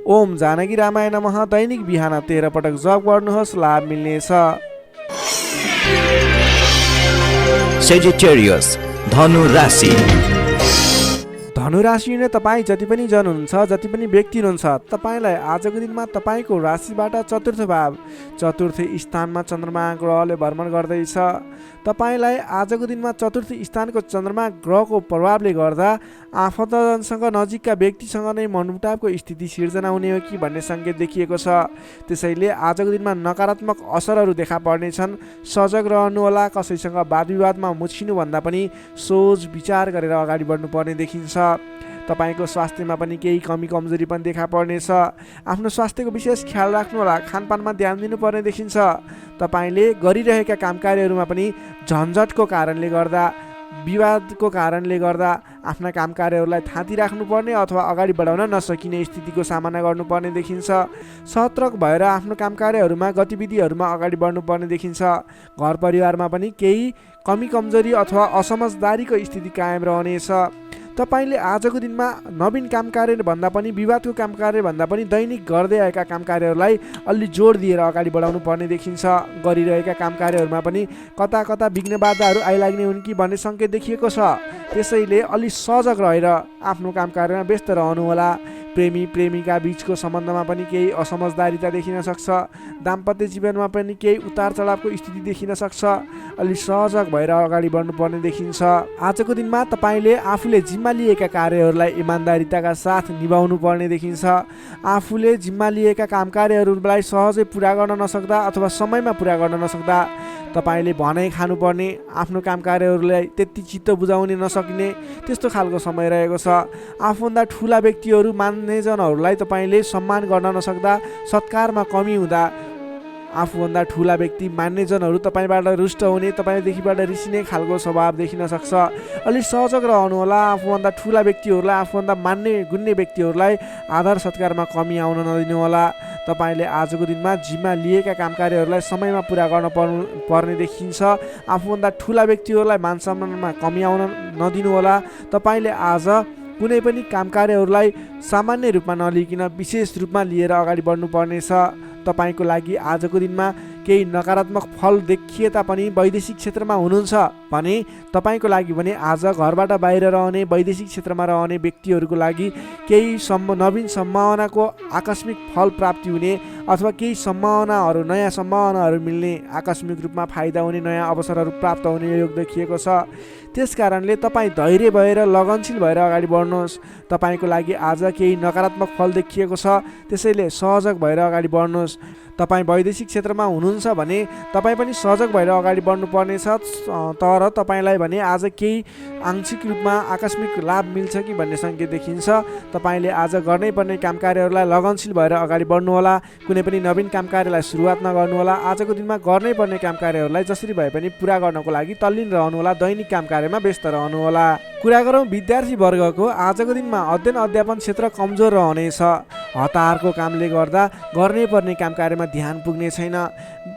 ओम जानकी रामाय नमः। दैनिक बिहान 13 पटक जप गर्नुहोस्, लाभ मिल्नेछ। Sagittarius, धनु राशि। धनु राशि नै तपाईँ जति पनि जन हुनुहुन्छ, जति पनि व्यक्ति हुनुहुन्छ, तपाईँलाई आजको दिनमा तपाईँको राशिबाट चतुर्थ भाव, चतुर्थ स्थानमा चन्द्रमा ग्रहले भ्रमण गर्दैछ। तपाईँलाई आजको दिनमा चतुर्थ स्थानको चन्द्रमा ग्रहको प्रभावले गर्दा आफन्तजनसँग, नजिकका व्यक्तिसँग नै मनमुटावको स्थिति सिर्जना हुने हो कि भन्ने सङ्केत देखिएको छ। त्यसैले आजको दिनमा नकारात्मक असरहरू देखा पर्नेछन्। सजग रहनुहोला। कसैसँग वाद विवादमा मुछिनुभन्दा पनि सोच विचार गरेर अगाडि बढ्नुपर्ने देखिन्छ। तपाईँको स्वास्थ्यमा पनि केही कमी कमजोरी पनि देखा पर्नेछ। आफ्नो स्वास्थ्यको विशेष ख्याल राख्नुहोला। खानपानमा ध्यान दिनुपर्ने देखिन्छ। तपाईँले गरिरहेका कामकार्यहरूमा पनि झन्झटको कारणले गर्दा, विवादको कारणले गर्दा आफ्ना कामकार्यहरूलाई थाती राख्नुपर्ने अथवा अगाडि बढाउन नसकिने स्थितिको सामना गर्नुपर्ने देखिन्छ। सतर्क भएर आफ्नो कामकार्यहरूमा, गतिविधिहरूमा अगाडि बढ्नुपर्ने देखिन्छ। घर परिवारमा पनि केही कमी कमजोरी अथवा असमझदारीको स्थिति कायम रहनेछ। तपाईँले आजको दिनमा नवीन कामकार्य भन्दा पनि, विवादको कामकार्य भन्दा पनि दैनिक गर्दै आएका कामकार्यहरूलाई अलि जोड दिएर अगाडि बढाउनु पर्ने देखिन्छ। गरिरहेका कामकार्यहरूमा पनि कता कता विघ्न बाधाहरू आइलाग्ने हुन् कि भन्ने सङ्केत देखिएको छ। त्यसैले अलि सजग रहेर आफ्नो कामकार्यमा व्यस्त रहनुहोला। प्रेमी प्रेमिका बीचको सम्बन्धमा पनि केही असमझदारीता देखिन सक्छ। दाम्पत्य जीवनमा पनि केही उतार चढावको स्थिति देखिन सक्छ। अलि सजग भएर अगाडि बढ्नुपर्ने देखिन्छ। आजको दिनमा तपाईँले आफूले जिम्मा लिएका कार्यहरूलाई इमान्दारिताका साथ निभाउनु पर्ने देखिन्छ। आफूले जिम्मा लिएका काम कार्यहरूलाई सहजै पुरा गर्न नसक्दा अथवा समयमा पुरा गर्न नसक्दा तपाईँले भनाइ खानुपर्ने, आफ्नो काम कार्यहरूलाई त्यति चित्त बुझाउन नसकिने त्यस्तो खालको समय रहेको छ। आफूभन्दा ठुला व्यक्तिहरू मान्नेजनहरूलाई तपाईँले सम्मान गर्न नसक्दा, सत्कारमा कमी हुँदा, आफूभन्दा ठुला व्यक्ति मान्नेजनहरू तपाईँबाट रुष्ट हुने, तपाईँदेखिबाट रिसिने खालको स्वभाव देखिन सक्छ। अलिक सहजक रहनुहोला। आफूभन्दा ठुला व्यक्तिहरूलाई, आफूभन्दा मान्ने गुन्ने व्यक्तिहरूलाई आदर सत्कारमा कमी आउन नदिनुहोला। तपाईँले आजको दिनमा जिम्मा लिएका काम कार्यहरूलाई समयमा पुरा गर्न पर्ने देखिन्छ। आफूभन्दा ठुला व्यक्तिहरूलाई मान सम्मानमा कमी आउन नदिनुहोला। तपाईँले आज कुनै पनि काम कार्यहरूलाई सामान्य रूपमा नलिकन विशेष रूपमा लिएर अगाडि बढ्नुपर्नेछ। तपाईँको लागि आजको दिनमा केही नकारात्मक फल देखिए तापनि वैदेशिक क्षेत्रमा हुनुहुन्छ भने तपाईँको लागि भने आज घरबाट बाहिर रहने, वैदेशिक क्षेत्रमा रहने व्यक्तिहरूको लागि केही नवीन सम्भावनाको आकस्मिक फल प्राप्ति हुने अथवा केही सम्भावनाहरू, नयाँ सम्भावनाहरू मिल्ने, आकस्मिक रूपमा फाइदा हुने, नयाँ अवसरहरू प्राप्त हुने योग देखिएको छ। त्यस कारणले तपाईँ धैर्य भएर लगनशील भएर अगाडि बढ्नुहोस्। तपाईँको लागि आज केही नकारात्मक फल देखिएको छ, त्यसैले सहजक भएर अगाडि बढ्नुहोस्। तपाईँ वैदेशिक क्षेत्रमा हुनुहुन्छ भने तपाईँ पनि सहजक भएर अगाडि बढ्नुपर्नेछ। तर तपाईँलाई भने आज केही आंशिक रूपमा आकस्मिक लाभ मिल्छ कि भन्ने सङ्केत देखिन्छ। तपाईँले आज गर्नै पर्ने काम कार्यहरूलाई लगनशील भएर अगाडि बढ्नुहोला। कुनै पनि नवीन काम कार्यलाई सुरुवात नगर्नुहोला। आजको दिनमा गर्नै पर्ने काम कार्यहरूलाई जसरी भए पनि पुरा गर्नको लागि तल्लीन रहनुहोला। दैनिक काम कार्यमा व्यस्त रहनुहोला। कुरा गरौँ विद्यार्थी वर्गको, आजको दिनमा अध्ययन अध्यापन क्षेत्र कमजोर रहनेछ। हतारको कामले गर्दा गर्नै पर्ने काम कार्यमा ध्यान पुग्ने छैन।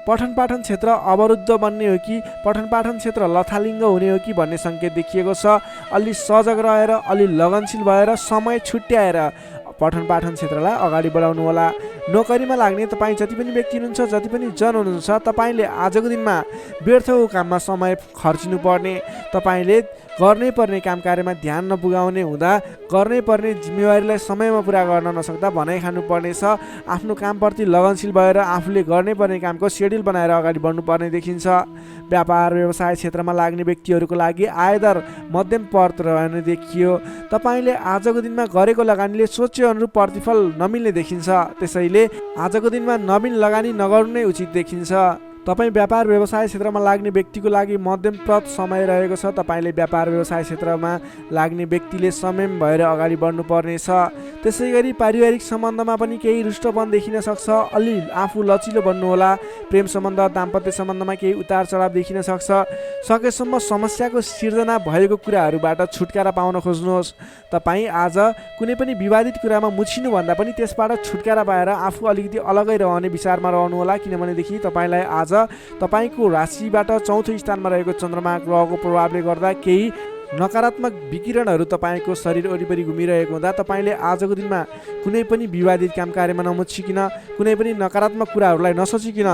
पठन पाठन क्षेत्र अवरुद्ध बन्ने हो कि पठन पाठन क्षेत्र लथालिङ्ग हुने हो कि भन्ने सङ्केत देखिएको छ। अलि सजग रहेर, अलि लगनशील भएर, समय छुट्याएर पठन पाठन क्षेत्रलाई अगाडि बढाउनु होला। नोकरीमा लाग्ने तपाईँ जति पनि व्यक्ति हुनुहुन्छ, जति पनि जन हुनुहुन्छ, तपाईँले आजको दिनमा व्यर्थको काममा समय खर्चिनु पर्ने, तपाईँले गर्नै पर्ने काम कार्यमा ध्यान नपुगाउने हुँदा गर्नै पर्ने जिम्मेवारीलाई समयमा पुरा गर्न नसक्दा भनाइ खानुपर्नेछ। आफ्नो कामप्रति लगनशील भएर आफूले गर्नै पर्ने कामको सेड्युल बनाएर अगाडि बढ्नुपर्ने देखिन्छ। व्यापार व्यवसाय क्षेत्रमा लाग्ने व्यक्तिहरूको लागि आयदर मध्यम पद रहने देखियो। तपाईँले आजको दिनमा गरेको लगानीले सोचे अनुरूप प्रतिफल नमिल्ने देखिन्छ। त्यसैले आजको दिनमा नवीन लगानी नगर्नु नै उचित देखिन्छ। तपाईँ व्यापार व्यवसाय क्षेत्रमा लाग्ने व्यक्तिको लागि मध्यमप्रद समय रहेको छ। तपाईँले व्यापार व्यवसाय क्षेत्रमा लाग्ने व्यक्तिले संयम भएर अगाडि बढ्नुपर्नेछ। त्यसै गरी पारिवारिक सम्बन्धमा पनि केही रुष्टपन देखिन सक्छ। अलि आफू लचिलो बन्नुहोला। प्रेम सम्बन्ध, दाम्पत्य सम्बन्धमा केही उतार चढाव देखिन सक्छ। सकेसम्म समस्याको सिर्जना भएको कुराहरूबाट छुटकारा पाउन खोज्नुहोस्। तपाईँ आज कुनै पनि विवादित कुरामा मुछिनुभन्दा पनि त्यसबाट छुटकारा पाएर आफू अलिकति अलगै रहने विचारमा रहनुहोला। किनभनेदेखि तपाईँलाई आज तपाईँको राशिबाट चौथो स्थानमा रहेको चन्द्रमा ग्रहको प्रभावले गर्दा केही नकारात्मक विकिरणहरू तपाईँको शरीर वरिपरि घुमिरहेको हुँदा तपाईँले आजको दिनमा कुनै पनि विवादित काम कार्यमा नमुछिकन, कुनै पनि नकारात्मक कुराहरूलाई नसोचिकन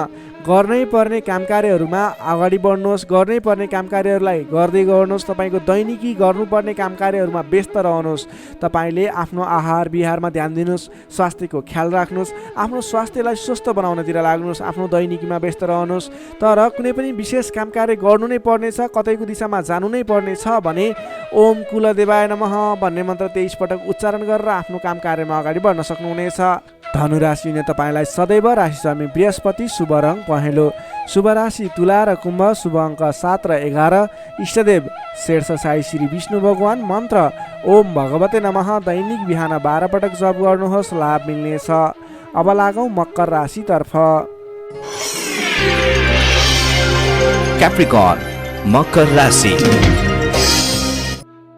गर्नै पर्ने काम कार्यहरूमा अगाडि बढ्नुहोस्। गर्नै पर्ने काम कार्यहरूलाई गर्दै गर्नुहोस्। तपाईँको दैनिकी गर्नुपर्ने काम कार्यहरूमा व्यस्त रहनुहोस्। तपाईँले आफ्नो आहार विहारमा ध्यान दिनुहोस्। स्वास्थ्यको ख्याल राख्नुहोस्। आफ्नो स्वास्थ्यलाई स्वस्थ बनाउनतिर लाग्नुहोस्। आफ्नो दैनिकीमा व्यस्त रहनुहोस्। तर कुनै पनि विशेष काम कार्य गर्नु नै पर्नेछ, कतैको दिशामा जानु नै पर्नेछ भने ओम कुलदेवाय नमः भन्ने मन्त्र 23 पटक उच्चारण गरेर आफ्नो काम कार्यमा अगाडि बढ्न सक्नुहुनेछ। धनु राशिले तपाईँलाई सदैव राशि स्वामी बृहस्पति, शुभ रङ पहेँलो, शुभ राशि तुला र कुम्भ, शुभ अङ्क 7 र 11, इष्टदेव शेष साई श्री विष्णु भगवान, मन्त्र ओम भगवते नमः। दैनिक बिहान 12 पटक जप गर्नुहोस्, लाभ मिल्नेछ। अब लागौँ मकर राशितर्फ। क्याप्रिकर्न मकर राशि।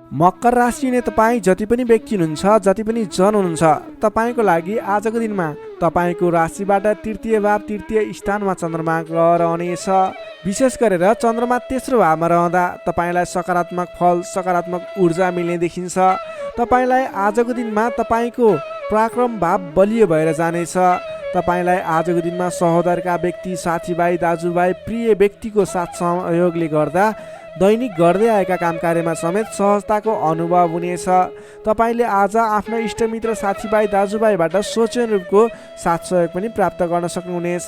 मकर राशि नै तपाईँ जति पनि व्यक्ति हुनुहुन्छ, जति पनि जन हुनुहुन्छ, तपाईँको लागि आजको दिनमा तपाईँको राशिबाट तृतीय भाव, तृतीय स्थानमा चन्द्रमा ग्रह रहनेछ। विशेष गरेर चन्द्रमा तेस्रो भावमा रहँदा तपाईँलाई सकारात्मक फल, सकारात्मक ऊर्जा मिल्ने देखिन्छ। तपाईँलाई आजको दिनमा तपाईँको पराक्रम भाव बलियो भएर जानेछ। तपाईँलाई आजको दिनमा सहोदरका व्यक्ति, साथीभाइ, दाजुभाइ, प्रिय व्यक्तिको साथ सहयोगले गर्दा दैनिक गर्दै आएका काम कार्यमा समेत सहजताको अनुभव हुनेछ। तपाईँले आज आफ्ना इष्टमित्र, साथीभाइ, दाजुभाइबाट सोचे अनुरूपको साथ सहयोग पनि प्राप्त गर्न सक्नुहुनेछ।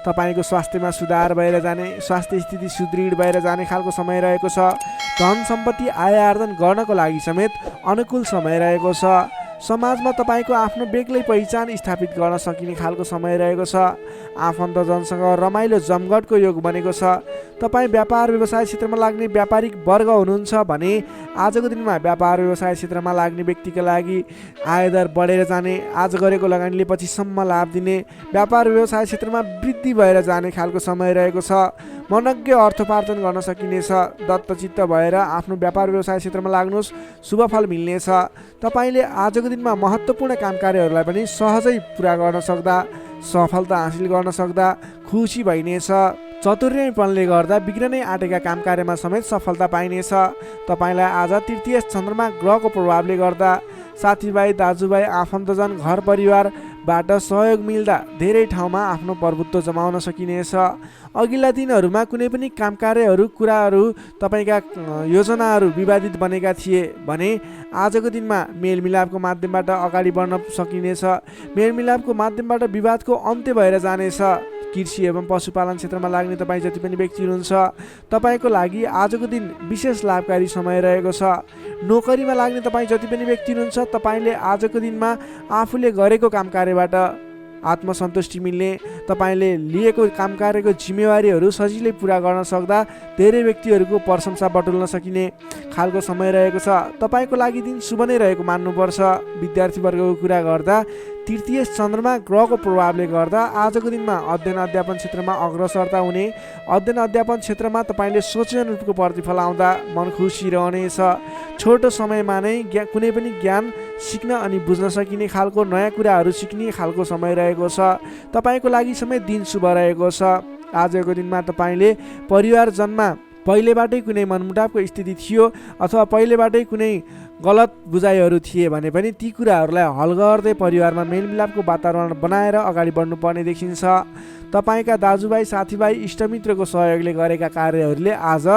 तपाईँको स्वास्थ्यमा सुधार भएर जाने, स्वास्थ्य स्थिति सुदृढ भएर जाने खालको समय रहेको छ। धन सम्पत्ति आय आर्जन गर्नको लागि समेत अनुकूल समय रहेको छ। समाजमा तपाईँको आफ्नो बेग्लै पहिचान स्थापित गर्न सकिने खालको समय रहेको छ। आफन्तजनसँग रमाइलो जमघटको योग बनेको छ। तपाईँ व्यापार व्यवसाय क्षेत्रमा लाग्ने व्यापारिक वर्ग हुनुहुन्छ भने आजको दिनमा व्यापार व्यवसाय क्षेत्रमा लाग्ने व्यक्तिका लागि आयदर बढेर जाने, आज गरेको लगानीले पछिसम्म लाभ दिने, व्यापार व्यवसाय क्षेत्रमा वृद्धि भएर जाने खालको समय रहेको छ। मनज्ञ अर्थोपार्जन गर्न सकिनेछ। दत्तचित्त भएर आफ्नो व्यापार व्यवसाय क्षेत्रमा लाग्नुहोस्, शुभफल मिल्नेछ। तपाईँले आजको दिनमा महत्त्वपूर्ण काम कार्यहरूलाई पनि सहजै पुरा गर्न सक्दा, सफलता हासिल गर्न सक्दा खुसी भइनेछ। चतुर्यपनले गर्दा बिग्रनै आँटेका काम कार्यमा समेत सफलता पाइनेछ। तपाईँलाई आज तृतीय चन्द्रमा ग्रहको प्रभावले गर्दा साथीभाइ, दाजुभाइ, आफन्तजन, घर परिवारबाट सहयोग मिल्दा धेरै ठाउँमा आफ्नो प्रभुत्व जमाउन सकिनेछ। अघिल्ला दिनहरूमा कुनै पनि काम कार्यहरू, कुराहरू, तपाईँका योजनाहरू विवादित बनेका थिए भने आजको दिनमा मेलमिलापको माध्यमबाट अगाडि बढ्न सकिनेछ। मेलमिलापको माध्यमबाट विवादको अन्त्य भएर जानेछ। कृषि एवं पशुपालन क्षेत्रमा लाग्ने तपाईँ जति पनि व्यक्ति हुनुहुन्छ तपाईँको लागि आजको दिन विशेष लाभकारी समय रहेको छ। नोकरीमा लाग्ने तपाईँ जति पनि व्यक्ति हुनुहुन्छ तपाईँले आजको दिनमा आफूले गरेको काम कार्यबाट आत्मसन्तुष्टि मिल्ने, तपाईँले लिएको काम कार्यको जिम्मेवारीहरू सजिलै पुरा गर्न सक्दा धेरै व्यक्तिहरूको प्रशंसा बटुल्न सकिने खालको समय रहेको छ। तपाईँको लागि दिन शुभ नै रहेको मान्नुपर्छ। विद्यार्थीवर्गको कुरा गर्दा तृतीय चन्द्रमा ग्रहको प्रभावले गर्दा आजको दिनमा अध्ययन अध्यापन क्षेत्रमा अग्रसरता हुने, अध्ययन अध्यापन क्षेत्रमा तपाईँले सोचे अनुरूपको प्रतिफल आउँदा मन खुसी रहनेछ। छोटो समयमा नै कुनै पनि ज्ञान सिक्न अनि बुझ्न सकिने खालको नयाँ कुराहरू सिक्ने खालको समय रहेको छ। तपाईँको लागि समेत दिन शुभ रहेको छ। आजको दिनमा तपाईँले परिवारजनमा पहिलेबाटै कुनै मनमुटावको स्थिति थियो अथवा पहिलेबाटै कुनै गलत बुझाइहरू थिए भने पनि ती कुराहरूलाई हल गर्दै परिवारमा मेलमिलापको वातावरण बनाएर अगाडि बढ्नुपर्ने देखिन्छ। तपाईँका दाजुभाइ, साथीभाइ, इष्टमित्रको सहयोगले गरेका कार्यहरूले आज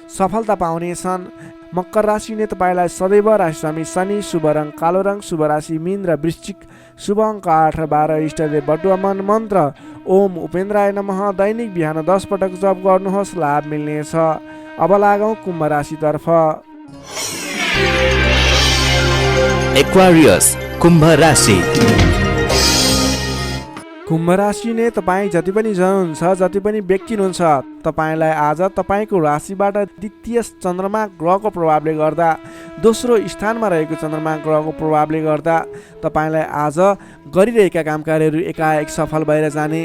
सफलता पाउनेछन्। मकर राशिले तपाईँलाई सदैव राशिस्वामी शनि, शुभ रङ कालो रङ, शुभ राशि मीन र वृश्चिक, शुभ अङ्क 8 र 12, इष्टदेव बटुवा मन मन्त्र ओम उपेन्द्राय नमः दैनिक बिहान 10 पटक जप गर्नुहोस्, लाभ मिल्नेछ। अब लागौँ कुम्भ राशितर्फ। एक्वारियस कुम्भ राशि। कुम्भ राशि नै तपाईँ जति पनि जन हुनुहुन्छ, जति पनि व्यक्ति हुनुहुन्छ तपाईँलाई आज तपाईँको राशिबाट द्वितीय चन्द्रमा ग्रहको प्रभावले गर्दा, दोस्रो स्थानमा रहेको चन्द्रमा ग्रहको प्रभावले गर्दा तपाईँलाई आज गरिरहेका काम कार्यहरू एकाएक सफल भएर जाने,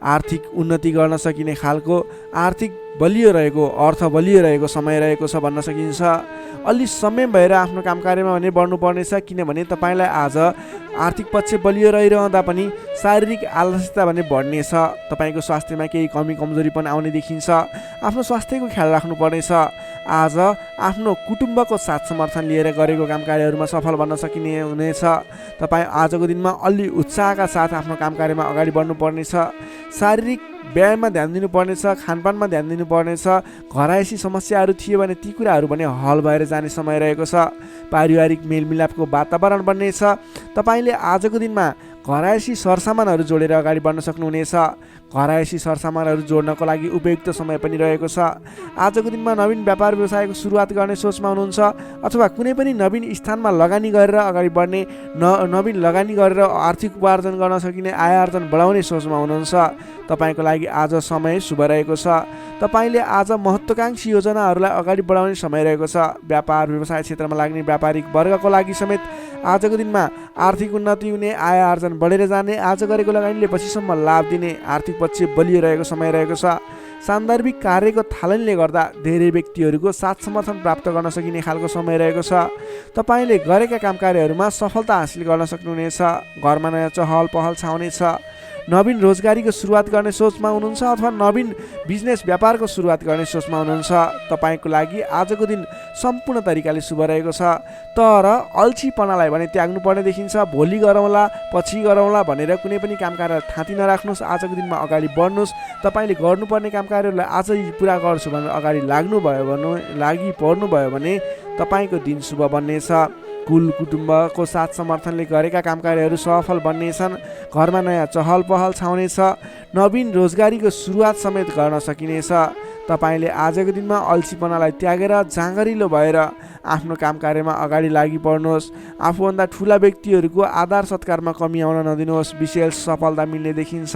आर्थिक उन्नति गर्न सकिने खालको, आर्थिक बलियो रहेको, अर्थ बलियो रहेको समय रहेको छ भन्न सकिन्छ। अलि समय भएर आफ्नो काम कार्यमा भने बढ्नुपर्नेछ, किनभने तपाईँलाई आज आर्थिक पक्ष बलियो रहिरहँदा पनि शारीरिक आलस्यता भने बढ्नेछ। तपाईँको स्वास्थ्यमा केही कमी कमजोरी पनि आउने देखिन्छ। आफ्नो स्वास्थ्यको ख्याल राख्नुपर्नेछ। आज आफ्नो कुटुम्बको साथ समर्थन लिएर गरेको काम कार्यहरूमा सफल बन्न सकिने हुनेछ। तपाईँ आजको दिनमा अलि उत्साहका साथ आफ्नो काम कार्यमा अगाडि बढ्नुपर्नेछ। शारीरिक व्यायाममा ध्यान दिनुपर्नेछ, खानपानमा ध्यान दिनुपर्नेछ। घरायसी समस्याहरू थिए भने ती कुराहरू पनि हल भएर जाने समय रहेको छ। पारिवारिक मेलमिलापको वातावरण बन्नेछ। तपाईँले आजको दिनमा घरायसी सरसामानहरू जोडेर अगाडि बढ्न सक्नुहुनेछ। घरायसी सरसामानहरू जोड्नको लागि उपयुक्त समय पनि रहेको छ। आजको दिनमा नवीन व्यापार व्यवसायको सुरुवात गर्ने सोचमा हुनुहुन्छ अथवा कुनै पनि नवीन स्थानमा लगानी गरेर अगाडि बढ्ने, नवीन लगानी गरेर आर्थिक उपार्जन गर्न सकिने, आय आर्जन बढाउने सोचमा हुनुहुन्छ तपाईँको लागि आज समय शुभ रहेको छ। तपाईँले आज महत्त्वाकांक्षी योजनाहरूलाई अगाडि बढाउने समय रहेको छ। व्यापार व्यवसाय क्षेत्रमा लाग्ने व्यापारिक वर्गको लागि समेत आजको दिनमा आर्थिक उन्नति हुने, आय आर्जन बढेर जाने, आज गरेको लगानीले पछिसम्म लाभ दिने, आर्थिक पक्ष बलियो रहेको समय रहेको छ। सान्दर्भिक कार्यको थालनीले गर्दा धेरै व्यक्तिहरूको साथ समर्थन प्राप्त गर्न सकिने खालको समय रहेको छ। तपाईँले गरेका काम कार्यहरूमा सफलता हासिल गर्न सक्नुहुनेछ। घरमा नयाँ चहल पहल छाउनेछ। नवीन रोजगारीको सुरुवात गर्ने सोचमा हुनुहुन्छ अथवा नवीन बिजनेस व्यापारको सुरुवात गर्ने सोचमा हुनुहुन्छ तपाईँको लागि आजको दिन सम्पूर्ण तरिकाले शुभ रहेको छ। तर अल्छीपनालाई भने त्याग्नुपर्ने देखिन्छ। भोलि गरौँला, पछि गरौँला भनेर कुनै पनि काम कार्य थाँती नराख्नुहोस्। आजको दिनमा अगाडि बढ्नुहोस्। तपाईँले गर्नुपर्ने काम कार्यहरूलाई आजै पुरा गर्छु भनेर अगाडि लागि पर्नुभयो भने तपाईँको दिन शुभ बन्नेछ। कुल कुटुम्बको साथ समर्थनले गरेका काम कार्यहरू सफल बन्नेछन्। घरमा नयाँ चहल पहल छाउनेछ। नवीन रोजगारीको सुरुवात समेत गर्न सकिनेछ। तपाईँले आजको दिनमा अल्छीपनालाई त्यागेर जाँगरिलो भएर आफ्नो काम कार्यमा अगाडि लागि पर्नुहोस्। आफूभन्दा ठुला व्यक्तिहरूको आदर सत्कारमा कमी आउन नदिनुहोस्। विशेष सफलता मिल्ने देखिन्छ।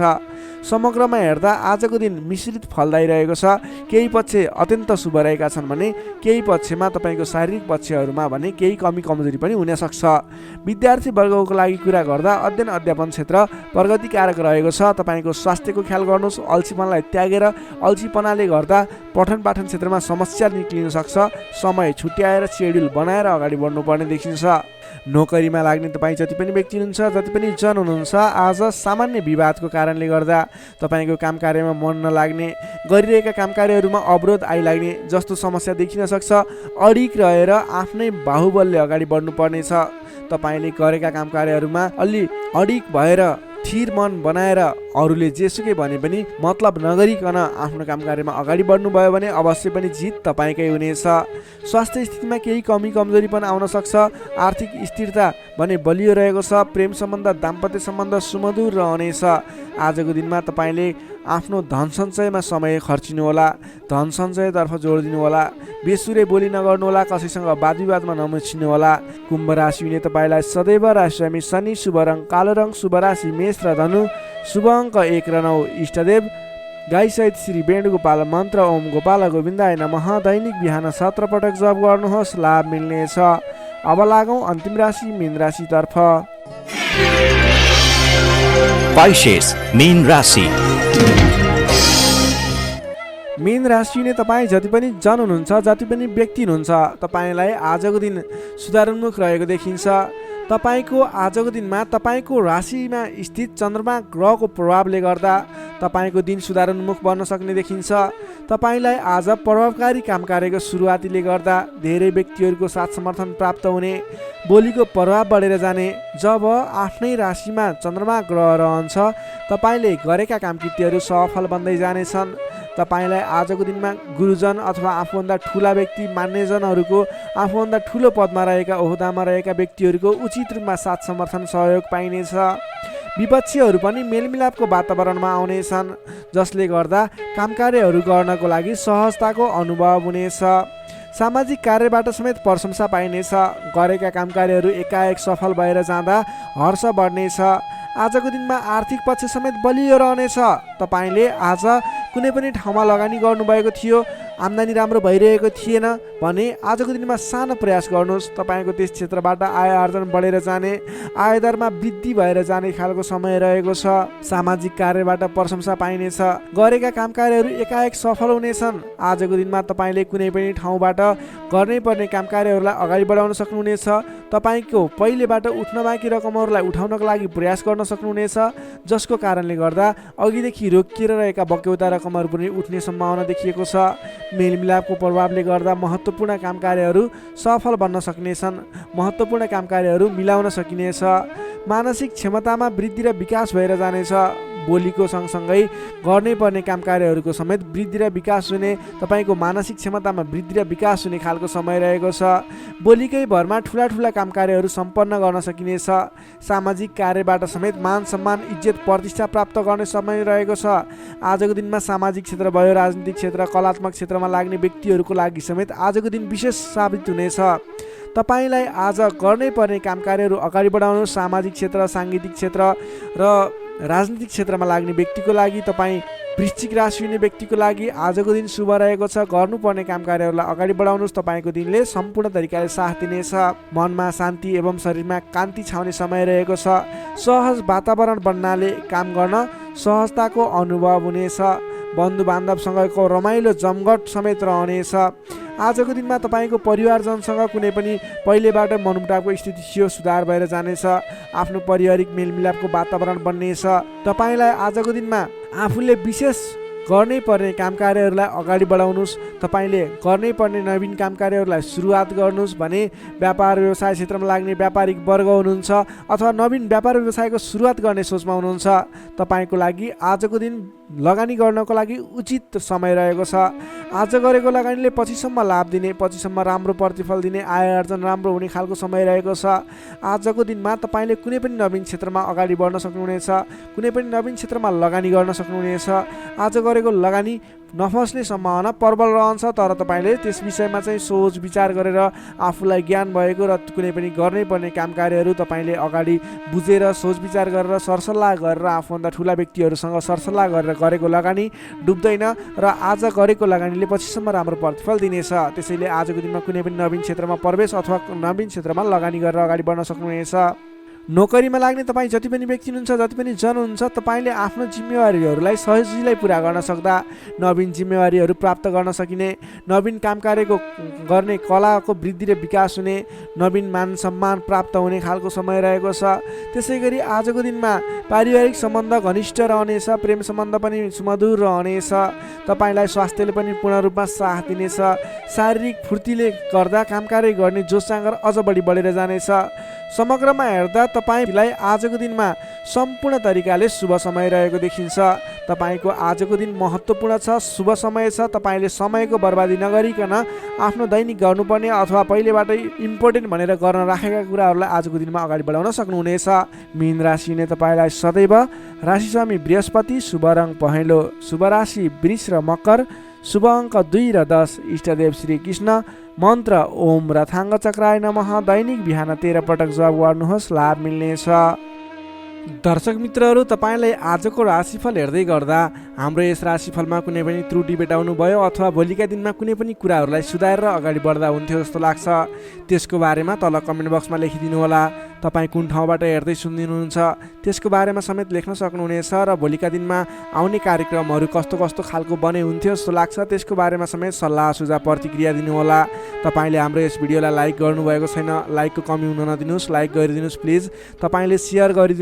समग्रमा हेर्दा आजको दिन मिश्रित फलदायी छ। केही पक्ष अत्यन्त शुभ रहेका छन् भने केही पक्षमा तपाईँको शारीरिक पक्षहरूमा भने केही कमी कमजोरी पनि हुन सक्छ। विद्यार्थी वर्गको लागि कुरा गर्दा अध्ययन अध्यापन क्षेत्र प्रगतिकारक रहेको छ। तपाईँको स्वास्थ्यको ख्याल गर्नुहोस्। अल्छीपनलाई त्यागेर अल्छीपनाले गर्दा पठन पाठन क्षेत्रमा समस्या निक्लिन सक्छ। समय छुट्याएर सेड्युल बनाएर अगाडि बढ्नुपर्ने देखिन्छ। नोकरीमा लाग्ने तपाईँ जति पनि व्यक्ति हुनुहुन्छ, जति पनि जन हुनुहुन्छ, आज सामान्य विवादको कारणले गर्दा तपाईँको काम कार्यमा मन नलाग्ने, गरिरहेका काम कार्यहरूमा अवरोध आइलाग्ने जस्तो समस्या देखिन सक्छ। अडिक रहेर आफ्नै बाहुबलले अगाडि बढ्नुपर्नेछ। तपाईँले गरेका काम कार्यहरूमा अलि अडिक भएर थिर मन बनाएर अरूले जेसुकै भने पनि मतलब नगरिकन आफ्नो काम कार्यमा अगाडि बढ्नुभयो भने अवश्य पनि जित तपाईँकै हुनेछ। स्वास्थ्य स्थितिमा केही कमी कमजोरी पनि आउन सक्छ। आर्थिक स्थिरता भने बलियो रहेको छ। प्रेम सम्बन्ध, दाम्पत्य सम्बन्ध सुमधुर रहनेछ। आजको दिनमा तपाईँले आफ्नो धन सञ्चयमा समय खर्चिनुहोला। धन सञ्चयतर्फ जोड दिनुहोला। बेसुरे बोली नगर्नुहोला। कसैसँग वादविवादमा नमुछिनुहोला। कुम्भ राशि हुने तपाईँलाई सदैव राशिस्वामी शनि, शुभ रङ कालो रङ, शुभ राशि मेष र धनु, शुभ अङ्क 1 र 9। इष्टदेव गाईसहित श्री वेणुगोपाल मन्त्र ओम गोपाल गोविन्दाय नमः दैनिक बिहान 17 पटक जप गर्नुहोस्, लाभ मिल्नेछ। अब लागौँ अन्तिम राशि मीन राशितर्फ। Pisces, मीन राशि। मीन राशि ने तपाईँ जति पनि जन हुनुहुन्छ, जति पनि व्यक्ति हुनुहुन्छ, तपाईँलाई आजको दिन सुधारोन्मुख रहेको देखिन्छ। तपाईँको आजको दिनमा तपाईँको राशिमा स्थित चन्द्रमा ग्रहको प्रभावले गर्दा तपाईँको दिन सुधारोन्मुख बन्न सक्ने देखिन्छ। तपाईँलाई आज प्रभावकारी काम कार्यको सुरुवातीले गर्दा धेरै व्यक्तिहरूको साथ समर्थन प्राप्त हुने, बोलीको प्रभाव बढेर जाने। जब आफ्नै राशिमा चन्द्रमा ग्रह रहन्छ तपाईँले गरेका कामकृत्यहरू सफल बन्दै जानेछन्। तपाईँलाई आजको दिनमा गुरुजन अथवा आफूभन्दा ठुला व्यक्ति, मान्यजनहरूको, आफूभन्दा ठुलो पदमा रहेका, ओहदामा रहेका व्यक्तिहरूको उचित रूपमा साथ समर्थन सहयोग पाइनेछ। विपक्षीहरू पनि मेलमिलापको वातावरणमा आउनेछन्, जसले गर्दा काम कार्यहरू गर्नको लागि सहजताको अनुभव हुनेछ। सामाजिक कार्यबाट समेत प्रशंसा पाइनेछ। गरेका काम कार्यहरू एकाएक सफल भएर जाँदा हर्ष बढ्नेछ। आजको दिनमा आर्थिक पक्ष समेत बलियो रहनेछ। तपाईँले आज कुनै पनि ठाउँमा लगानी गर्नुभएको थियो, आम्दानी राम्रो भइरहेको थिएन भने आजको दिनमा सानो प्रयास गर्नुहोस्। तपाईँको त्यस क्षेत्रबाट आय आर्जन बढेर जाने, आयदरमा वृद्धि भएर जाने खालको समय रहेको छ। सामाजिक कार्यबाट प्रशंसा पाइनेछ। गरेका काम कार्यहरू एकाएक सफल हुनेछन्। आजको दिनमा तपाईँले कुनै पनि ठाउँबाट गर्नै पर्ने काम कार्यहरूलाई अगाडि बढाउन सक्नुहुनेछ। तपाईँको पहिलेबाट उठ्न बाँकी रकमहरूलाई उठाउनको लागि प्रयास गर्न सक्नुहुनेछ, जसको कारणले गर्दा अघिदेखि रोकिएर रहेका बक्यौता रकमहरू पनि उठ्ने सम्भावना देखिएको छ। मेलमिलापको प्रभावले गर्दा महत्त्वपूर्ण काम कार्यहरू सफल बन्न सक्नेछन्। महत्त्वपूर्ण काम कार्यहरू मिलाउन सकिनेछ। मानसिक क्षमतामा वृद्धि र विकास भएर जानेछ। बोलीको सँगसँगै गर्नै पर्ने काम कार्यहरूको समेत वृद्धि र विकास हुने, तपाईँको मानसिक क्षमतामा वृद्धि र विकास हुने खालको समय रहेको छ। बोलीकै भरमा ठुला ठुला काम कार्यहरू सम्पन्न गर्न सकिनेछ। सामाजिक कार्यबाट समेत मान सम्मान, इज्जत, प्रतिष्ठा प्राप्त गर्ने समय रहेको छ। आजको दिनमा सामाजिक क्षेत्र भयो, राजनीतिक क्षेत्र, कलात्मक क्षेत्रमा लाग्ने व्यक्तिहरूको लागि समेत आजको दिन विशेष साबित हुनेछ। तपाईँलाई आज गर्नै पर्ने काम कार्यहरू अगाडि बढाउनु। सामाजिक क्षेत्र, साङ्गीतिक क्षेत्र र राजनीतिक क्षेत्रमा लाग्ने व्यक्तिको लागि, तपाईँ वृश्चिक राशि हुने व्यक्तिको लागि आजको दिन शुभ रहेको छ। गर्नुपर्ने काम कार्यहरूलाई अगाडि बढाउनुहोस्। तपाईँको दिनले सम्पूर्ण तरिकाले साथ दिनेछ। मनमा शान्ति एवं शरीरमा कान्ति छाउने समय रहेको छ। सहज वातावरण बन्नाले काम गर्न सहजताको अनुभव हुनेछ। बन्धु बान्धवसँगको रमाइलो जमघट समेत रहनेछ। आजको दिनमा तपाईँको परिवारजनसँग कुनै पनि पहिलेबाट मनमुटावको स्थिति थियो, सुधार भएर जानेछ। आफ्नो पारिवारिक मेलमिलापको वातावरण बन्नेछ। तपाईँलाई आजको दिनमा आफूले विशेष गर्नै पर्ने काम कार्यहरूलाई अगाडि बढाउनुहोस्। तपाईँले गर्नै पर्ने नवीन काम कार्यहरूलाई सुरुवात गर्नुहोस् भने व्यापार व्यवसाय क्षेत्रमा लाग्ने व्यापारिक वर्ग हुनुहुन्छ अथवा नवीन व्यापार व्यवसायको सुरुवात गर्ने सोचमा हुनुहुन्छ, तपाईँको लागि आजको दिन लगानी गर्नको लागि उचित समय रहेको छ। आज गरेको लगानीले पछिसम्म लाभ दिने, पछिसम्म राम्रो प्रतिफल दिने, आय आर्जन राम्रो हुने खालको समय रहेको छ। आजको दिनमा तपाईँले कुनै पनि नवीन क्षेत्रमा अगाडि बढ्न सक्नुहुनेछ। कुनै पनि नवीन क्षेत्रमा लगानी गर्न सक्नुहुनेछ। आज गरेको लगानी नफस्ने सम्भावना प्रबल रहन्छ। तर तपाईँले त्यस विषयमा चाहिँ सोच विचार गरेर आफूलाई ज्ञान भएको र कुनै पनि गर्नै पर्ने काम कार्यहरू तपाईँले अगाडि बुझेर सोच विचार गरेर सरसल्लाह गरेर आफूभन्दा ठुला व्यक्तिहरूसँग सरसल्लाह गरेर गरेको लगानी डुब्दैन र आज गरेको लगानीले पछिसम्म राम्रो प्रतिफल दिनेछ। त्यसैले आजको दिनमा कुनै पनि नवीन क्षेत्रमा प्रवेश अथवा नवीन क्षेत्रमा लगानी गरेर अगाडि बढ्न सक्नुहुनेछ। नोकरीमा लाग्ने तपाईँ जति पनि व्यक्ति हुनुहुन्छ, जति पनि जन हुनुहुन्छ, तपाईँले आफ्नो जिम्मेवारीहरूलाई सजिलै पुरा गर्न सक्दा नवीन जिम्मेवारीहरू प्राप्त गर्न सकिने, नवीन काम कार्यको गर्ने कलाको वृद्धि र विकास हुने, नवीन मान सम्मान प्राप्त हुने खालको समय रहेको छ। त्यसै गरी आजको दिनमा पारिवारिक सम्बन्ध घनिष्ठ रहनेछ, प्रेम सम्बन्ध पनि सुमधुर रहनेछ। तपाईँलाई स्वास्थ्यले पनि पूर्ण रूपमा साथ दिनेछ। शारीरिक फुर्तीले गर्दा काम कार्य गर्ने जोस जाँगर अझ बढी बढेर जानेछ। समग्रमा हेर्दा तपाईँलाई आजको दिनमा सम्पूर्ण तरिकाले शुभ समय रहेको देखिन्छ। तपाईँको आजको दिन महत्त्वपूर्ण छ, शुभ समय छ। तपाईँले समयको बर्बादी नगरिकन आफ्नो दैनिक गर्नुपर्ने अथवा पहिलेबाटै इम्पोर्टेन्ट भनेर गर्न राखेका कुराहरूलाई आजको दिनमा अगाडि बढाउन सक्नुहुनेछ। मीन राशिले तपाईँलाई सदैव राशिस्वामी बृहस्पति, शुभ रङ पहेँलो, शुभ राशि वृष र मकर, शुभ अङ्क 2 र 10, इष्टदेव श्री कृष्ण, मन्त्र ओम रथाङ्ग चक्राय नमः। दैनिक बिहान 13 पटक जप गर्नुहोस्, लाभ मिल्नेछ। दर्शक मित्रहरू, तपाईँलाई आजको राशिफल हेर्दै गर्दा हाम्रो यस राशिफलमा कुनै पनि त्रुटि भेटाउनु भयो अथवा भोलिका दिनमा कुनै पनि कुराहरूलाई सुधारेर अगाडि बढ्दा हुन्थ्यो जस्तो लाग्छ, त्यसको बारेमा तल कमेन्ट बक्समा लेखिदिनु होला। तपाईँ कुन ठाउँबाट हेर्दै सुनिदिनुहुन्छ त्यसको बारेमा समेत लेख्न सक्नुहुनेछ र भोलिका दिनमा आउने कार्यक्रमहरू कस्तो कस्तो खालको बने हुन्थ्यो जस्तो लाग्छ त्यसको बारेमा समेत सल्लाह सुझाव प्रतिक्रिया दिनुहोला। तपाईँले हाम्रो यस भिडियोलाई लाइक गर्नुभएको छैन, लाइकको कमी हुन नदिनुहोस्, लाइक गरिदिनुहोस् प्लिज। तपाईँले सेयर गरिदिनु